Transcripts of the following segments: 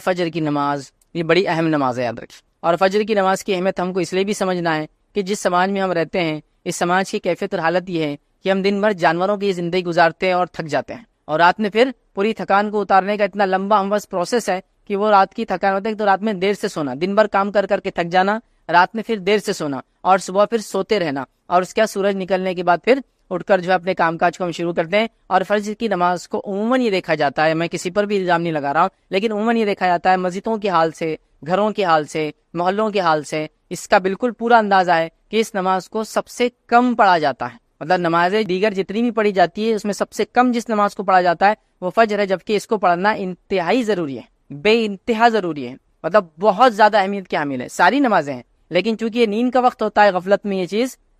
فجر کی نماز یہ بڑی اہم نماز ہے، یاد رکھیں. اور فجر کی نماز کی اہمیت ہم کو اس لیے بھی سمجھنا ہے کہ جس سماج میں ہم رہتے ہیں اس سماج کی کیفیت اور حالت یہ ہے کہ ہم دن بھر جانوروں کی زندگی گزارتے ہیں اور تھک جاتے ہیں، اور رات میں پھر پوری تھکان کو اتارنے کا اتنا لمبا ہم بس پروسیس ہے کہ وہ رات کی تھکان ہوتا ہے تو رات میں دیر سے سونا، دن بھر کام کر کے تھک جانا، رات میں پھر دیر سے سونا اور صبح پھر سوتے رہنا، اور اس کے بعد سورج نکلنے کے بعد پھر اٹھ کر جو ہے اپنے کام کاج کو ہم شروع کرتے ہیں. اور فجر کی نماز کو عموماً یہ دیکھا جاتا ہے، میں کسی پر بھی الزام نہیں لگا رہا ہوں، لیکن عموماً یہ دیکھا جاتا ہے مسجدوں کے حال سے، گھروں کے حال سے، محلوں کے حال سے اس کا بالکل پورا اندازہ ہے کہ اس نماز کو سب سے کم پڑھا جاتا ہے. مطلب نمازیں دیگر جتنی بھی پڑھی جاتی ہے اس میں سب سے کم جس نماز کو پڑھا جاتا ہے وہ فجر ہے، جبکہ اس کو پڑھنا انتہائی ضروری ہے، بے انتہا ضروری ہے، مطلب بہت زیادہ اہمیت کی حامل ہے. ساری نمازیں ہیں لیکن چونکہ یہ نیند کا وقت ہوتا ہے، غفلت میں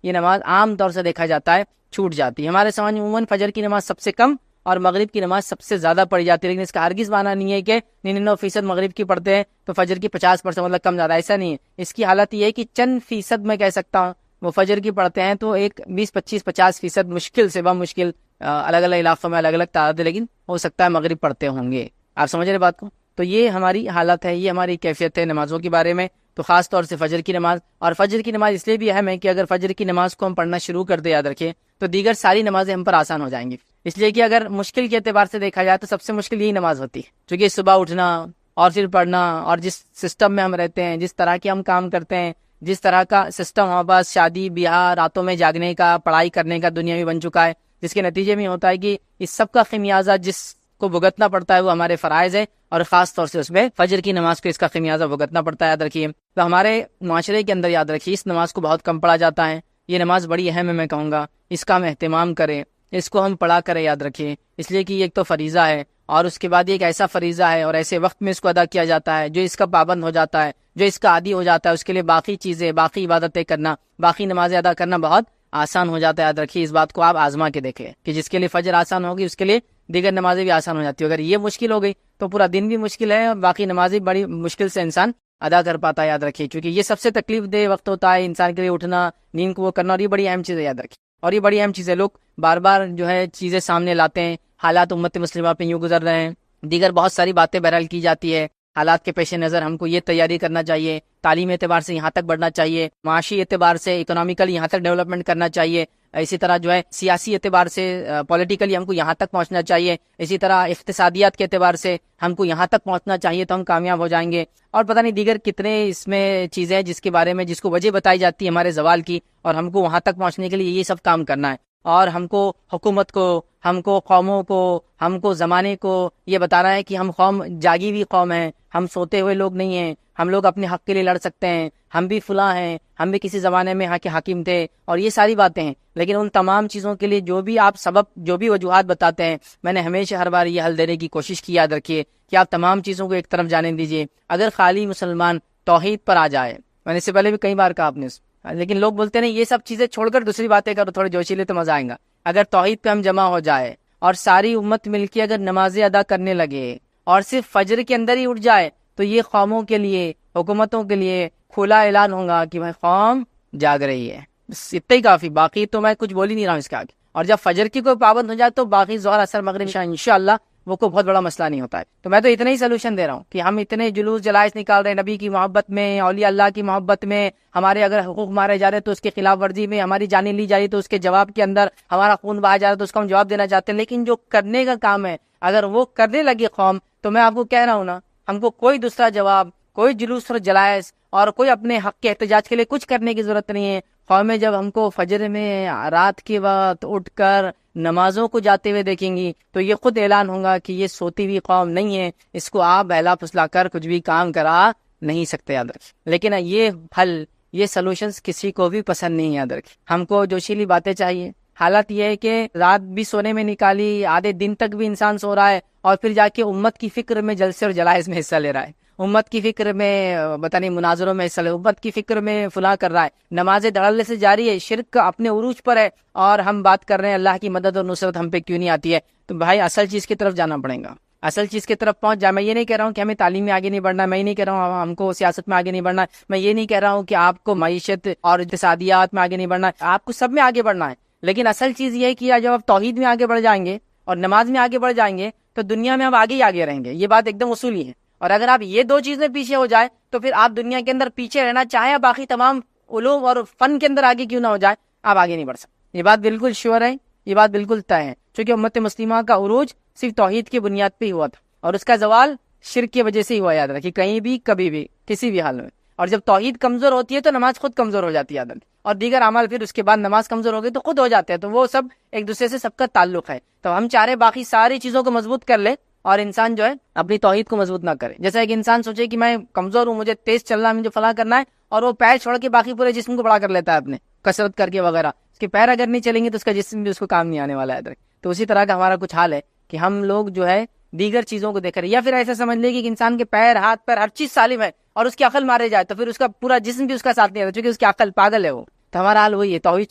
یہ نماز عام طور سے دیکھا جاتا ہے چھوٹ جاتی ہے. ہمارے سماج میں عموماً فجر کی نماز سب سے کم اور مغرب کی نماز سب سے زیادہ پڑھی جاتی ہے، لیکن اس کا ہرگز معنی نہیں ہے کہ 99% مغرب کی پڑھتے ہیں تو فجر کی 50% مطلب کم زیادہ، ایسا نہیں ہے. اس کی حالت یہ ہے کہ چند فیصد میں کہہ سکتا ہوں وہ فجر کی پڑھتے ہیں، تو ایک 20-25-50% مشکل سے بمشکل الگ الگ علاقوں میں الگ الگ تعداد ہے، لیکن ہو سکتا ہے مغرب پڑھتے ہوں گے. آپ سمجھ رہے بات کو؟ تو یہ ہماری حالت ہے، یہ ہماری کیفیت ہے نمازوں کے بارے میں. تو خاص طور سے فجر کی نماز، اور فجر کی نماز اس لیے بھی اہم ہے کہ اگر فجر کی نماز کو ہم پڑھنا شروع کر دیں، یاد رکھیں، تو دیگر ساری نمازیں ہم پر آسان ہو جائیں گی. اس لیے کہ اگر مشکل کے اعتبار سے دیکھا جائے تو سب سے مشکل یہی نماز ہوتی ہے، کیونکہ صبح اٹھنا اور پھر پڑھنا، اور جس سسٹم میں ہم رہتے ہیں، جس طرح کے ہم کام کرتے ہیں، جس طرح کا سسٹم ہمارے پاس شادی بیاہ، راتوں میں جاگنے کا، پڑھائی کرنے کا دنیا میں بن چکا ہے، جس کے نتیجے میں ہوتا ہے کہ اس سب کا خمیازہ جس کو بھگتنا پڑتا ہے وہ ہمارے فرائض ہے، اور خاص طور سے اس میں فجر کی نماز کو اس کا خمیازہ بھگتنا پڑتا ہے. یاد رکھیے، تو ہمارے معاشرے کے اندر یاد رکھیے اس نماز کو بہت کم پڑھا جاتا ہے. یہ نماز بڑی اہم ہے، میں کہوں گا اس کا ہم اہتمام کریں، اس کو ہم پڑھا کریں، یاد رکھیے، اس لیے کہ یہ ایک تو فریضہ ہے، اور اس کے بعد یہ ایک ایسا فریضہ ہے اور ایسے وقت میں اس کو ادا کیا جاتا ہے جو اس کا پابند ہو جاتا ہے، جو اس کا عادی ہو جاتا ہے، اس کے لیے باقی چیزیں، باقی عبادتیں کرنا، باقی نمازیں ادا کرنا بہت آسان ہو جاتا ہے. یاد رکھیے اس بات کو، آپ آزما کے دیکھیں کہ جس کے لیے فجر آسان ہوگی اس کے لیے دیگر نمازیں بھی آسان ہو جاتی ہے. اگر یہ مشکل ہو گئی تو پورا دن بھی مشکل ہے، اور باقی نمازیں بڑی مشکل سے انسان ادا کر پاتا ہے. یاد رکھیے کیونکہ یہ سب سے تکلیف دہ وقت ہوتا ہے انسان کے لیے، اٹھنا، نیند کو وہ کرنا، اور یہ بڑی اہم چیز ہے. یاد رکھیے، اور یہ بڑی اہم چیز ہے. لوگ بار بار جو ہے چیزیں سامنے لاتے ہیں، حالات امت مسلمہ پہ یوں گزر رہے ہیں، دیگر بہت ساری باتیں بہرحال کی جاتی ہے. حالات کے پیش نظر ہم کو یہ تیاری کرنا چاہیے، تعلیم اعتبار سے یہاں تک بڑھنا چاہیے، معاشی اعتبار سے اکنامیکل یہاں تک ڈیولپمنٹ کرنا چاہیے، اسی طرح جو ہے سیاسی اعتبار سے پولیٹیکلی ہم کو یہاں تک پہنچنا چاہیے، اسی طرح اقتصادیات کے اعتبار سے ہم کو یہاں تک پہنچنا چاہیے تو ہم کامیاب ہو جائیں گے. اور پتہ نہیں دیگر کتنے اس میں چیزیں جس کے بارے میں، جس کو وجہ بتائی جاتی ہے ہمارے زوال کی، اور ہم کو وہاں تک پہنچنے کے لیے یہ سب کام کرنا ہے. اور ہم کو حکومت کو، ہم کو قوموں کو، ہم کو زمانے کو یہ بتانا ہے کہ ہم قوم جاگی ہوئی قوم ہیں، ہم سوتے ہوئے لوگ نہیں ہیں، ہم لوگ اپنے حق کے لیے لڑ سکتے ہیں، ہم بھی فلاں ہیں، ہم بھی کسی زمانے میں کے حاکم تھے، اور یہ ساری باتیں ہیں. لیکن ان تمام چیزوں کے لیے جو بھی آپ سبب، جو بھی وجوہات بتاتے ہیں، میں نے ہمیشہ ہر بار یہ حل دینے کی کوشش کی. یاد رکھیے کہ آپ تمام چیزوں کو ایک طرف جانے دیجیے. اگر خالی مسلمان توحید پر آ جائے، میں نے اس سے پہلے بھی کئی بار کہا آپ نے، لیکن لوگ بولتے ہیں یہ سب چیزیں چھوڑ کر دوسری باتیں کرو، تھوڑے جوشیلے تو مزہ آئے گا. اگر توحید پہ ہم جمع ہو جائے اور ساری امت مل کے اگر نمازیں ادا کرنے لگے اور صرف فجر کے اندر ہی اٹھ جائے، تو یہ قوموں کے لیے، حکومتوں کے لیے کھلا اعلان ہوگا کہ بھائی قوم جاگ رہی ہے. بس اتنا ہی کافی، باقی تو میں کچھ بول ہی نہیں رہا ہوں اس کے آگے. اور جب فجر کی کوئی پابند ہو جائے تو باقی ظہر اثر مغرب انشاءاللہ وہ کوئی بہت بڑا مسئلہ نہیں ہوتا ہے. تو میں تو اتنا ہی سلوشن دے رہا ہوں کہ ہم اتنے جلوس جلائس نکال رہے ہیں نبی کی محبت میں، اولیاء اللہ کی محبت میں، ہمارے اگر حقوق مارے جا رہے تو اس کے خلاف ورزی میں، ہماری جانیں لی جا رہی تو اس کے جواب کے اندر، ہمارا خون بہا جا رہا تو اس کو ہم جواب دینا چاہتے ہیں. لیکن جو کرنے کا کام ہے اگر وہ کرنے لگی قوم، تو میں آپ کو کہہ رہا ہوں نا، ہم کو کوئی دوسرا جواب، کوئی جلوس اور جلائس اور کوئی اپنے حق کے احتجاج کے لیے کچھ کرنے کی ضرورت نہیں ہے. قومیں جب ہم کو فجر میں رات کے وقت اٹھ کر نمازوں کو جاتے ہوئے دیکھیں گی تو یہ خود اعلان ہوگا کہ یہ سوتی ہوئی قوم نہیں ہے، اس کو آپ بہلا پھسلا کر کچھ بھی کام کرا نہیں سکتے. یاد رکھیں، لیکن یہ حل، یہ سلوشنز کسی کو بھی پسند نہیں. یاد رکھیں، ہم کو جوشیلی باتیں چاہیے. حالت یہ ہے کہ رات بھی سونے میں نکالی، آدھے دن تک بھی انسان سو رہا ہے، اور پھر جا کے امت کی فکر میں جلسے اور جلائز میں حصہ لے رہا ہے، امت کی فکر میں پتہ نہیں مناظروں میں حصہ لے، امت کی فکر میں فلاں کر رہا ہے، نمازیں دھڑلے سے جاری ہے، شرک اپنے عروج پر ہے، اور ہم بات کر رہے ہیں اللہ کی مدد اور نصرت ہم پہ کیوں نہیں آتی ہے. تو بھائی اصل چیز کی طرف جانا پڑے گا، اصل چیز کی طرف پہنچ جائے. میں یہ نہیں کہہ رہا ہوں کہ ہمیں تعلیم میں آگے نہیں بڑھنا، میں یہ نہیں کہہ رہا ہوں ہم کو سیاست میں آگے نہیں بڑھنا، میں یہ نہیں کہہ رہا ہوں کہ آپ کو معیشت اور اقتصادیات میں آگے نہیں بڑھنا، آپ کو سب میں آگے بڑھنا ہے. لیکن اصل چیز یہ ہے کہ جب آپ توحید میں آگے بڑھ جائیں گے اور نماز میں آگے بڑھ جائیں گے تو دنیا میں آپ آگے ہی آگے رہیں گے. یہ بات ایک دم اصولی ہے. اور اگر آپ یہ دو چیزیں پیچھے ہو جائے تو پھر آپ دنیا کے اندر پیچھے رہنا چاہیں باقی تمام علوم اور فن کے اندر آگے کیوں نہ ہو جائے، آپ آگے نہیں بڑھ سکتے. یہ بات بالکل شیور ہے، یہ بات بالکل طے ہے، چونکہ امت مسلمہ کا عروج صرف توحید کی بنیاد پہ ہی ہوا تھا، اور اس کا زوال شرک کی وجہ سے ہی ہوا. یاد رکھیے، کہیں بھی کبھی بھی کسی بھی حال میں. اور جب توحید کمزور ہوتی ہے تو نماز خود کمزور ہو جاتی ہے، یاد رکھیے. اور دیگر اعمال پھر اس کے بعد نماز کمزور ہو گئی تو خود ہو جاتے ہیں. تو وہ سب ایک دوسرے سے سب کا تعلق ہے. تو ہم چاہ رہے باقی ساری چیزوں کو مضبوط کر لے اور انسان جو ہے اپنی توحید کو مضبوط نہ کرے. جیسا ایک انسان سوچے کہ میں کمزور ہوں، مجھے تیز چلنا ہے، مجھے فلاں کرنا ہے، اور وہ پیر چھوڑ کے باقی پورے جسم کو بڑا کر لیتا ہے اپنے کسرت کر کے وغیرہ. اس کے پیر اگر نہیں چلیں گے تو اس کا جسم بھی اس کو کام نہیں آنے والا ہے. تو اسی طرح کا ہمارا کچھ حال ہے کہ ہم لوگ جو ہے دیگر چیزوں کو دیکھ رہے ہیں، یا پھر ایسا سمجھ لے کہ ایک انسان کے پیر، ہاتھ، پیر، ہر چیز سالم ہے اور اس کی عقل مارے جائے تو پھر اس کا پورا جسم بھی اس کا ساتھ نہیں رہتا، چونکہ اس کی عقل پاگل ہے. وہ تو ہمارا حال وہی ہے، توحید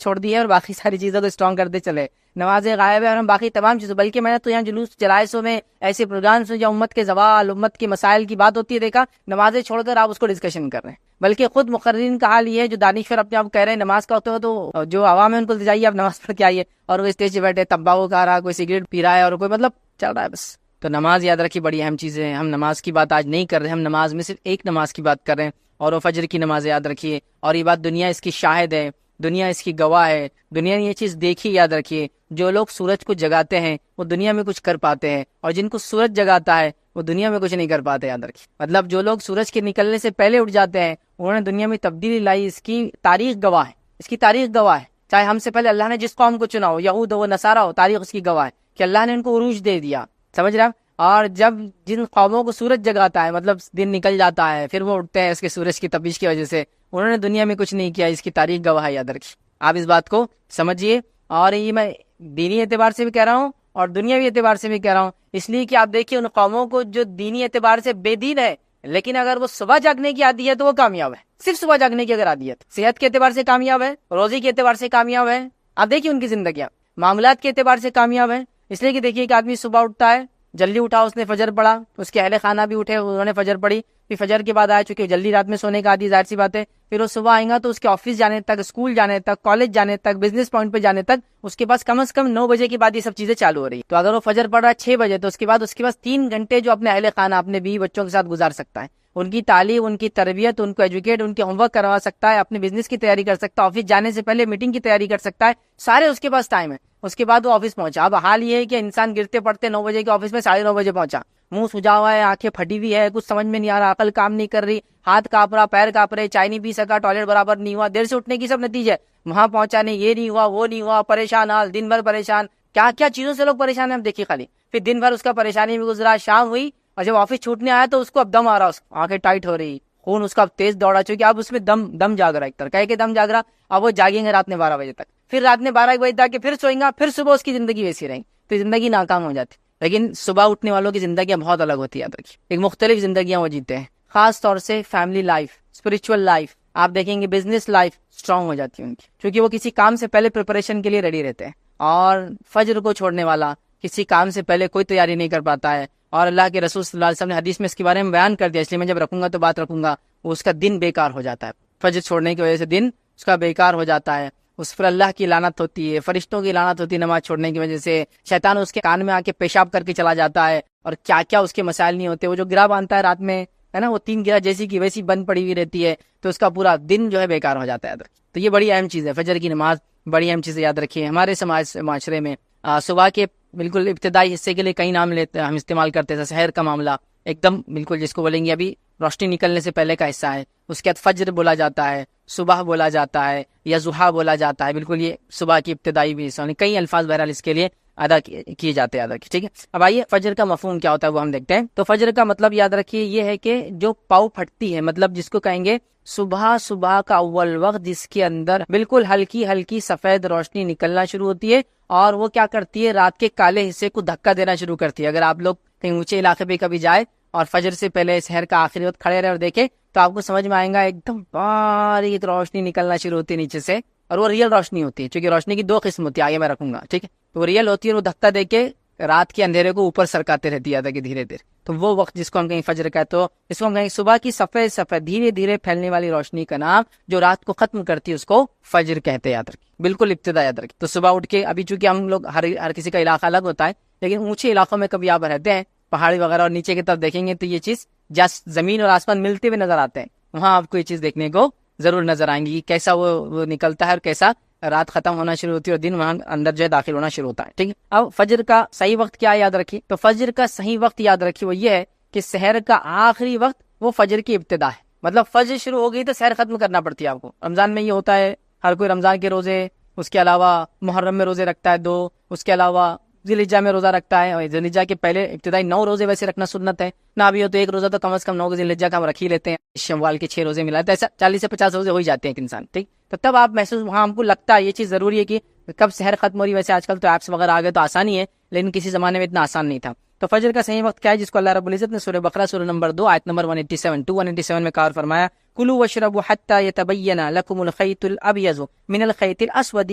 چھوڑ دی ہے اور باقی ساری چیزوں کو اسٹرانگ کرتے چلے. نمازیں غائب ہے اور ہم باقی تمام چیزوں، بلکہ میں نے تو یہاں جلوس جلائسوں میں ایسے پروگرامس میں جو امت کے زوال، امت کے مسائل کی بات ہوتی ہے دیکھا، نمازیں چھوڑ کر آپ اس کو ڈسکشن کر رہے ہیں. بلکہ خود مقررین کا حال یہ ہے جو دانشور اپنے آپ کہہ رہے ہیں نماز کا ہوتا ہے، تو جو عوام ہے ان کو جائیے آپ نماز پڑھ کے آئیے، اور وہ اسٹیج پہ بیٹھے تمباکو کھا رہا، کوئی سگریٹ پی رہا ہے اور کوئی مطلب چل رہا ہے بس. تو نماز یاد رکھیے بڑی اہم چیز ہے. ہم نماز کی بات آج نہیں کر رہے، ہم نماز میں صرف ایک نماز کی بات کر رہے ہیں، اور وہ فجر کی نماز. یاد رکھیے، اور یہ بات دنیا اس کی شاہد ہے، دنیا اس کی گواہ ہے، دنیا نے یہ چیز دیکھی. یاد رکھیے، جو لوگ سورج کو جگاتے ہیں وہ دنیا میں کچھ کر پاتے ہیں، اور جن کو سورج جگاتا ہے وہ دنیا میں کچھ نہیں کر پاتے. یاد رکھیے، مطلب جو لوگ سورج کے نکلنے سے پہلے اٹھ جاتے ہیں انہوں نے دنیا میں تبدیلی لائی. اس کی تاریخ گواہ ہے، اس کی تاریخ گواہ ہے. چاہے ہم سے پہلے اللہ نے جس قوم کو چنا ہو، یہود ہو، نصارہ ہو، تاریخ اس کی گواہ ہے کہ اللہ نے ان کو عروج دے دیا. سمجھ رہا؟ اور جب جن قوموں کو سورج جگاتا ہے، مطلب دن نکل جاتا ہے، پھر وہ اٹھتے ہیں اس کے سورج کی تپش کی وجہ سے، انہوں نے دنیا میں کچھ نہیں کیا. اس کی تاریخ گواہ ہے. یاد رکھیے، آپ اس بات کو سمجھیے. اور یہ میں دینی اعتبار سے بھی کہہ رہا ہوں اور دنیاوی اعتبار سے بھی کہہ رہا ہوں، اس لیے کہ آپ دیکھیے ان قوموں کو جو دینی اعتبار سے بے دین ہے، لیکن اگر وہ صبح جاگنے کی عادی ہے تو وہ کامیاب ہے. صرف صبح جاگنے کی اگر عادی ہے، صحت کے اعتبار سے کامیاب ہے، روزی کے اعتبار سے کامیاب ہے. آپ دیکھیے ان کی زندگیاں معاملات کے اعتبار سے کامیاب ہے. اس لیے کہ دیکھیے کہ آدمی صبح اٹھتا ہے، جلدی اٹھا، اس نے فجر پڑھا، اس کے اہل خانہ بھی اٹھے، انہوں نے فجر پڑھی، پھر فجر کے بعد آئے، چونکہ جلدی رات میں سونے کا عادی، ظاہر سی بات ہے. پھر وہ صبح آئیں گا تو اس کے آفس جانے تک، اسکول جانے تک، کالج جانے تک، بزنس پوائنٹ پہ جانے تک اس کے پاس کم از کم 9 بجے کے بعد یہ سب چیزیں چالو ہو رہی. تو اگر وہ فجر پڑھ رہا ہے 6 بجے تو اس کے پاس 3 گھنٹے جو اپنے اہل خانہ، اپنے بیوی بچوں کے ساتھ گزار سکتا ہے. ان کی تعلیم، ان کی تربیت، ان کو ایجوکیٹ، ان کے ہوم ورک کروا سکتا ہے، اپنے بزنس کی تیاری کر سکتا ہے، آفس جانے سے پہلے میٹنگ کی تیاری کر سکتا ہے. سارے اس کے پاس ٹائم ہے. اس کے بعد وہ آفس پہنچا. اب حال یہ ہے کہ انسان گرتے پڑتے 9 بجے کے آفس میں 9:30 بجے پہنچا، منہ سجا ہوا ہے، آنکھیں پھٹی ہوئی ہے، کچھ سمجھ میں نہیں آ رہا، عقل کام نہیں کر رہی، ہاتھ کانپ رہا، پیر کانپ رہے، چائے نہیں پی سکا، ٹوائلٹ برابر نہیں ہوا، دیر سے اٹھنے کی سب نتیجے. وہاں پہنچا نہیں، یہ نہیں ہوا، وہ نہیں ہوا، پریشان حال، دن بھر پریشان، کیا کیا چیزوں سے لوگ پریشان ہیں ہم دیکھیے خالی. پھر دن بھر اس کا پریشانی میں گزرا، شام ہوئی اور جب آفس چھوٹنے آیا تو اس کو اب دم آ رہا، اس کو آنکھیں ٹائٹ ہو رہی، خون اس کا اب تیز دوڑا، چونکہ اب اس میں دم جاگ رہا، ایک طرح کہہ کے دم جاگ رہا. اب وہ جاگیں گے رات میں 12 بجے تک، پھر رات میں 12 بجے تک پھر سوئیں گا، پھر صبح اس کی زندگی ویسی رہیں گی، تو زندگی ناکام ہو جاتی. لیکن صبح اٹھنے والوں کی زندگیاں بہت الگ ہوتی ہے. یاد رکھیے، ایک مختلف زندگیاں وہ جیتے ہیں. خاص طور سے فیملی لائف، اسپرچل لائف، آپ دیکھیں گے بزنس لائف اسٹرانگ ہو جاتی ہے ان کی، کیونکہ وہ کسی کام سے پہلے پریپریشن کے لیے ریڈی رہتے ہیں. اور فجر کو چھوڑنے والا کسی کام سے پہلے کوئی تیاری نہیں کر پاتا ہے. اور اللہ کے رسول صلی اللہ علیہ وسلم نے حدیث میں اس کے بارے میں بیان کر دیا، اس لیے میں جب رکھوں گا تو بات رکھوں گا. وہ اس کا دن بیکار ہو جاتا ہے، فجر چھوڑنے کی وجہ سے دن اس کا بیکار ہو جاتا ہے. اس پر اللہ کی لعنت ہوتی ہے، فرشتوں کی لعنت ہوتی ہے نماز چھوڑنے کی وجہ سے. شیطان اس کے کان میں آ کے پیشاب کر کے چلا جاتا ہے، اور کیا کیا اس کے مسائل نہیں ہوتے. وہ جو گرہ باندھتا ہے رات میں، ہے نا، وہ 3 گرہ جیسی کی ویسی بند پڑی ہوئی رہتی ہے، تو اس کا پورا دن جو ہے بیکار ہو جاتا ہے. تو یہ بڑی اہم چیز ہے، فجر کی نماز بڑی اہم چیز ہے. یاد رکھیے، ہمارے معاشرے میں صبح کے بالکل ابتدائی حصے کے لیے کئی نام لیتے ہیں، ہم استعمال کرتے ہیں. سحر کا معاملہ ایک دم بالکل جس کو بولیں گے ابھی روشنی نکلنے سے پہلے کا حصہ ہے. اس کے بعد فجر بولا جاتا ہے، صبح بولا جاتا ہے، یا ضحیٰ بولا جاتا ہے. بالکل یہ صبح کی ابتدائی بھی حصہ، کئی الفاظ بہرحال اس کے لیے ادا کیے جاتے ہیں. ٹھیک ہے، اب آئیے فجر کا مفہوم کیا ہوتا ہے وہ ہم دیکھتے ہیں. تو فجر کا مطلب یاد رکھیے یہ ہے کہ جو پاؤ پھٹتی ہے، مطلب جس کو کہیں گے صبح کا اول وقت، جس کے اندر بالکل ہلکی ہلکی سفید روشنی نکلنا شروع ہوتی ہے، اور وہ کیا کرتی ہے، رات کے کالے حصے کو دھکا دینا شروع کرتی ہے. اگر آپ لوگ کہیں اونچے علاقے پہ کبھی جائے اور فجر سے پہلے شہر کا آخری وقت کھڑے رہے اور دیکھے تو آپ کو سمجھ میں آئے گا ایک دم باریک روشنی نکلنا شروع ہوتی ہے نیچے سے، اور وہ ریئل روشنی ہوتی ہے. چونکہ روشنی کی 2 قسم ہوتی ہے، آگے میں رکھوں گا، ٹھیک ہے. تو وہ ریئل ہوتی ہے، وہ دھکا دے کے رات کے اندھیرے کو اوپر سرکاتے رہتی ہے دھیرے دھیرے. تو وہ وقت جس کو ہم کہیں فجر کا ہے، تو اس کو ہم کہیں صبح کی سفید سفید دھیرے دھیرے پھیلنے والی روشنی کا نام جو رات کو ختم کرتی ہے اس کو فجر کہتے ہیں. یاد رکھیں، بالکل ابتدا یاد رکھیں. تو صبح اٹھ کے، ابھی چونکہ ہم لوگ ہر کسی کا علاقہ الگ ہوتا ہے، لیکن اونچے علاقوں میں کبھی آپ رہتے ہیں، پہاڑی وغیرہ، اور نیچے کی طرف دیکھیں گے تو یہ چیز جہاں زمین اور آسمان ملتے ہوئے نظر آتے ہیں وہاں آپ کو یہ چیز دیکھنے کو ضرور نظر آئیں گی، کیسا وہ نکلتا ہے اور کیسا رات ختم ہونا شروع ہوتی ہے اور دن وہاں اندر جو ہے داخل ہونا شروع ہوتا ہے. ٹھیک ہے. اب فجر کا صحیح وقت کیا یاد رکھیے، تو فجر کا صحیح وقت یاد رکھیے وہ یہ ہے کہ سحر کا آخری وقت وہ فجر کی ابتدا ہے. مطلب فجر شروع ہو گئی تو سحر ختم کرنا پڑتی ہے آپ کو. رمضان میں یہ ہوتا ہے، ہر کوئی رمضان کے روزے، اس کے علاوہ محرم میں روزے رکھتا ہے 2، اس کے علاوہ ذی الحجہ میں روزہ رکھتا ہے، اور ذی الحجہ کے پہلے ابتدائی 9 روزے ویسے رکھنا سنت ہے، نہ بھی ہو تو ایک روزہ تو کم از کم 9 ذی الحجہ کا ہم رکھ ہی لیتے ہیں. شوال کے 6 روزے ملاتے ہیں، ایسا 40 سے 50 روزے ہو ہی جاتے ہیں ایک انسان. ٹھیک. تو تب آپ محسوس، وہاں ہم کو لگتا ہے یہ چیز ضروری ہے کہ کب سحر ختم ہو رہی ہے. ویسے آج کل تو ایپس وغیرہ آ گئے تو آسانی ہے، لیکن کسی زمانے میں اتنا آسان نہیں تھا. تو فجر کا صحیح وقت کیا ہے، جس کو اللہ رب العزت نے سورہ بقرہ سورہ نمبر 2 آیت نمبر 187 میں کہا اور فرمایا کلوا واشربوا حتى يتبين لكم الخيط الابيض من الخيط الاسود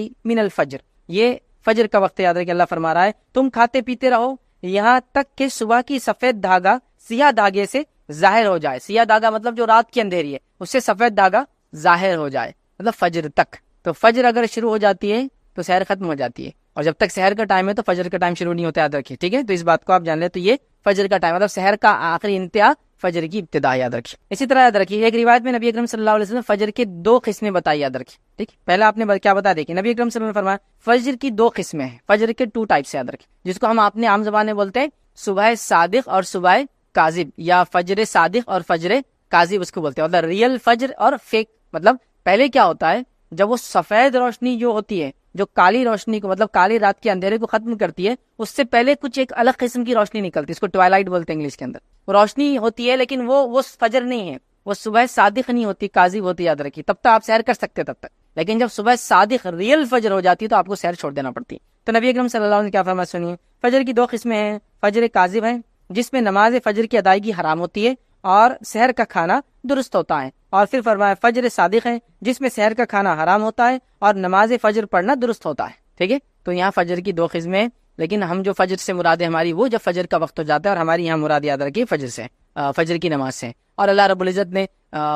من الفجر. یہ فجر کا وقت یاد رکھیں. اللہ فرما رہا ہے تم کھاتے پیتے رہو یہاں تک کہ صبح کی سفید دھاگا سیاہ دھاگے سے ظاہر ہو جائے. سیاہ دھاگا مطلب جو رات کی اندھیری ہے اس سے سفید دھاگا ظاہر ہو جائے، مطلب فجر تک. تو فجر اگر شروع ہو جاتی ہے تو سحر ختم ہو جاتی ہے، اور جب تک سحر کا ٹائم ہے تو فجر کا ٹائم شروع نہیں ہوتا، یاد رکھیے. ٹھیک ہے. تو اس بات کو آپ جان لیں. تو یہ فجر کا ٹائم مطلب سحر کا آخری انتہا فجر کی ابتدا، یاد رکھیے. اسی طرح یاد رکھیے ایک روایت میں نبی اکرم صلی اللہ علیہ وسلم فجر کے 2 قسمیں بتائی، یاد رکھیے. ٹھیک. پہلا آپ نے کیا بتا دیکھیے، نبی اکرم صلی اللہ علیہ وسلم نے فرمایا فجر کی 2 قسمیں ہیں، فجر کے 2 ٹائپس یاد رکھیے، جس کو ہم اپنے عام زبان میں بولتے ہیں صبح صادق اور صبح کاذب، یا فجر صادق اور فجر کاذب اس کو بولتے ہیں. مطلب ریئل فجر اور فیک. مطلب پہلے کیا ہوتا ہے، جب وہ سفید روشنی جو ہوتی ہے جو کالی روشنی کو مطلب کالی رات کے اندھیرے کو ختم کرتی ہے، اس سے پہلے کچھ ایک الگ قسم کی روشنی نکلتی ہے، اس کو ٹوائلائٹ بولتے ہیں انگلش کے اندر. وہ روشنی ہوتی ہے لیکن وہ فجر نہیں ہے، وہ صبح صادق نہیں ہوتی، کاذب ہوتی، یاد رکھیے. تب تک آپ سحر کر سکتے تب تک، لیکن جب صبح صادق ریئل فجر ہو جاتی ہے تو آپ کو سحر چھوڑ دینا پڑتی ہے. تو نبی اکرم صلی اللہ علیہ وسلم نے کیا فرمایا سنیے. فجر کی 2 قسمیں ہیں، فجر کاذب ہے جس میں نماز فجر کی ادائیگی حرام ہوتی ہے اور سحر کا کھانا درست ہوتا ہے، اور پھر فرمایا فجر صادق ہے جس میں سحر کا کھانا حرام ہوتا ہے اور نماز فجر پڑھنا درست ہوتا ہے. ٹھیک ہے. تو یہاں فجر کی 2 قسمیں، لیکن ہم جو فجر سے مراد ہے ہماری وہ جب فجر کا وقت ہو جاتا ہے، اور ہماری یہاں مراد یاد رکھیے فجر سے، فجر کی نماز سے. اور اللہ رب العزت نے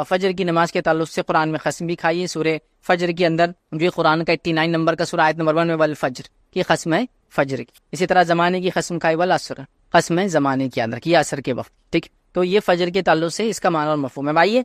فجر کی نماز کے تعلق سے قرآن میں قسم بھی کھائی ہے. سورہ فجر کے اندر جو قرآن کا 89 نمبر کا سورہ آیت نمبر 1 میں والفجر کی قسم ہے فجر کی. اسی طرح زمانے کی قسم کھائی والعصر، قسم ہے زمانے کے اندر کی، عصر کے وقت. ٹھیک. تو یہ فجر کے تعلق سے اس کا معنی اور مفہوم ہے. آئیے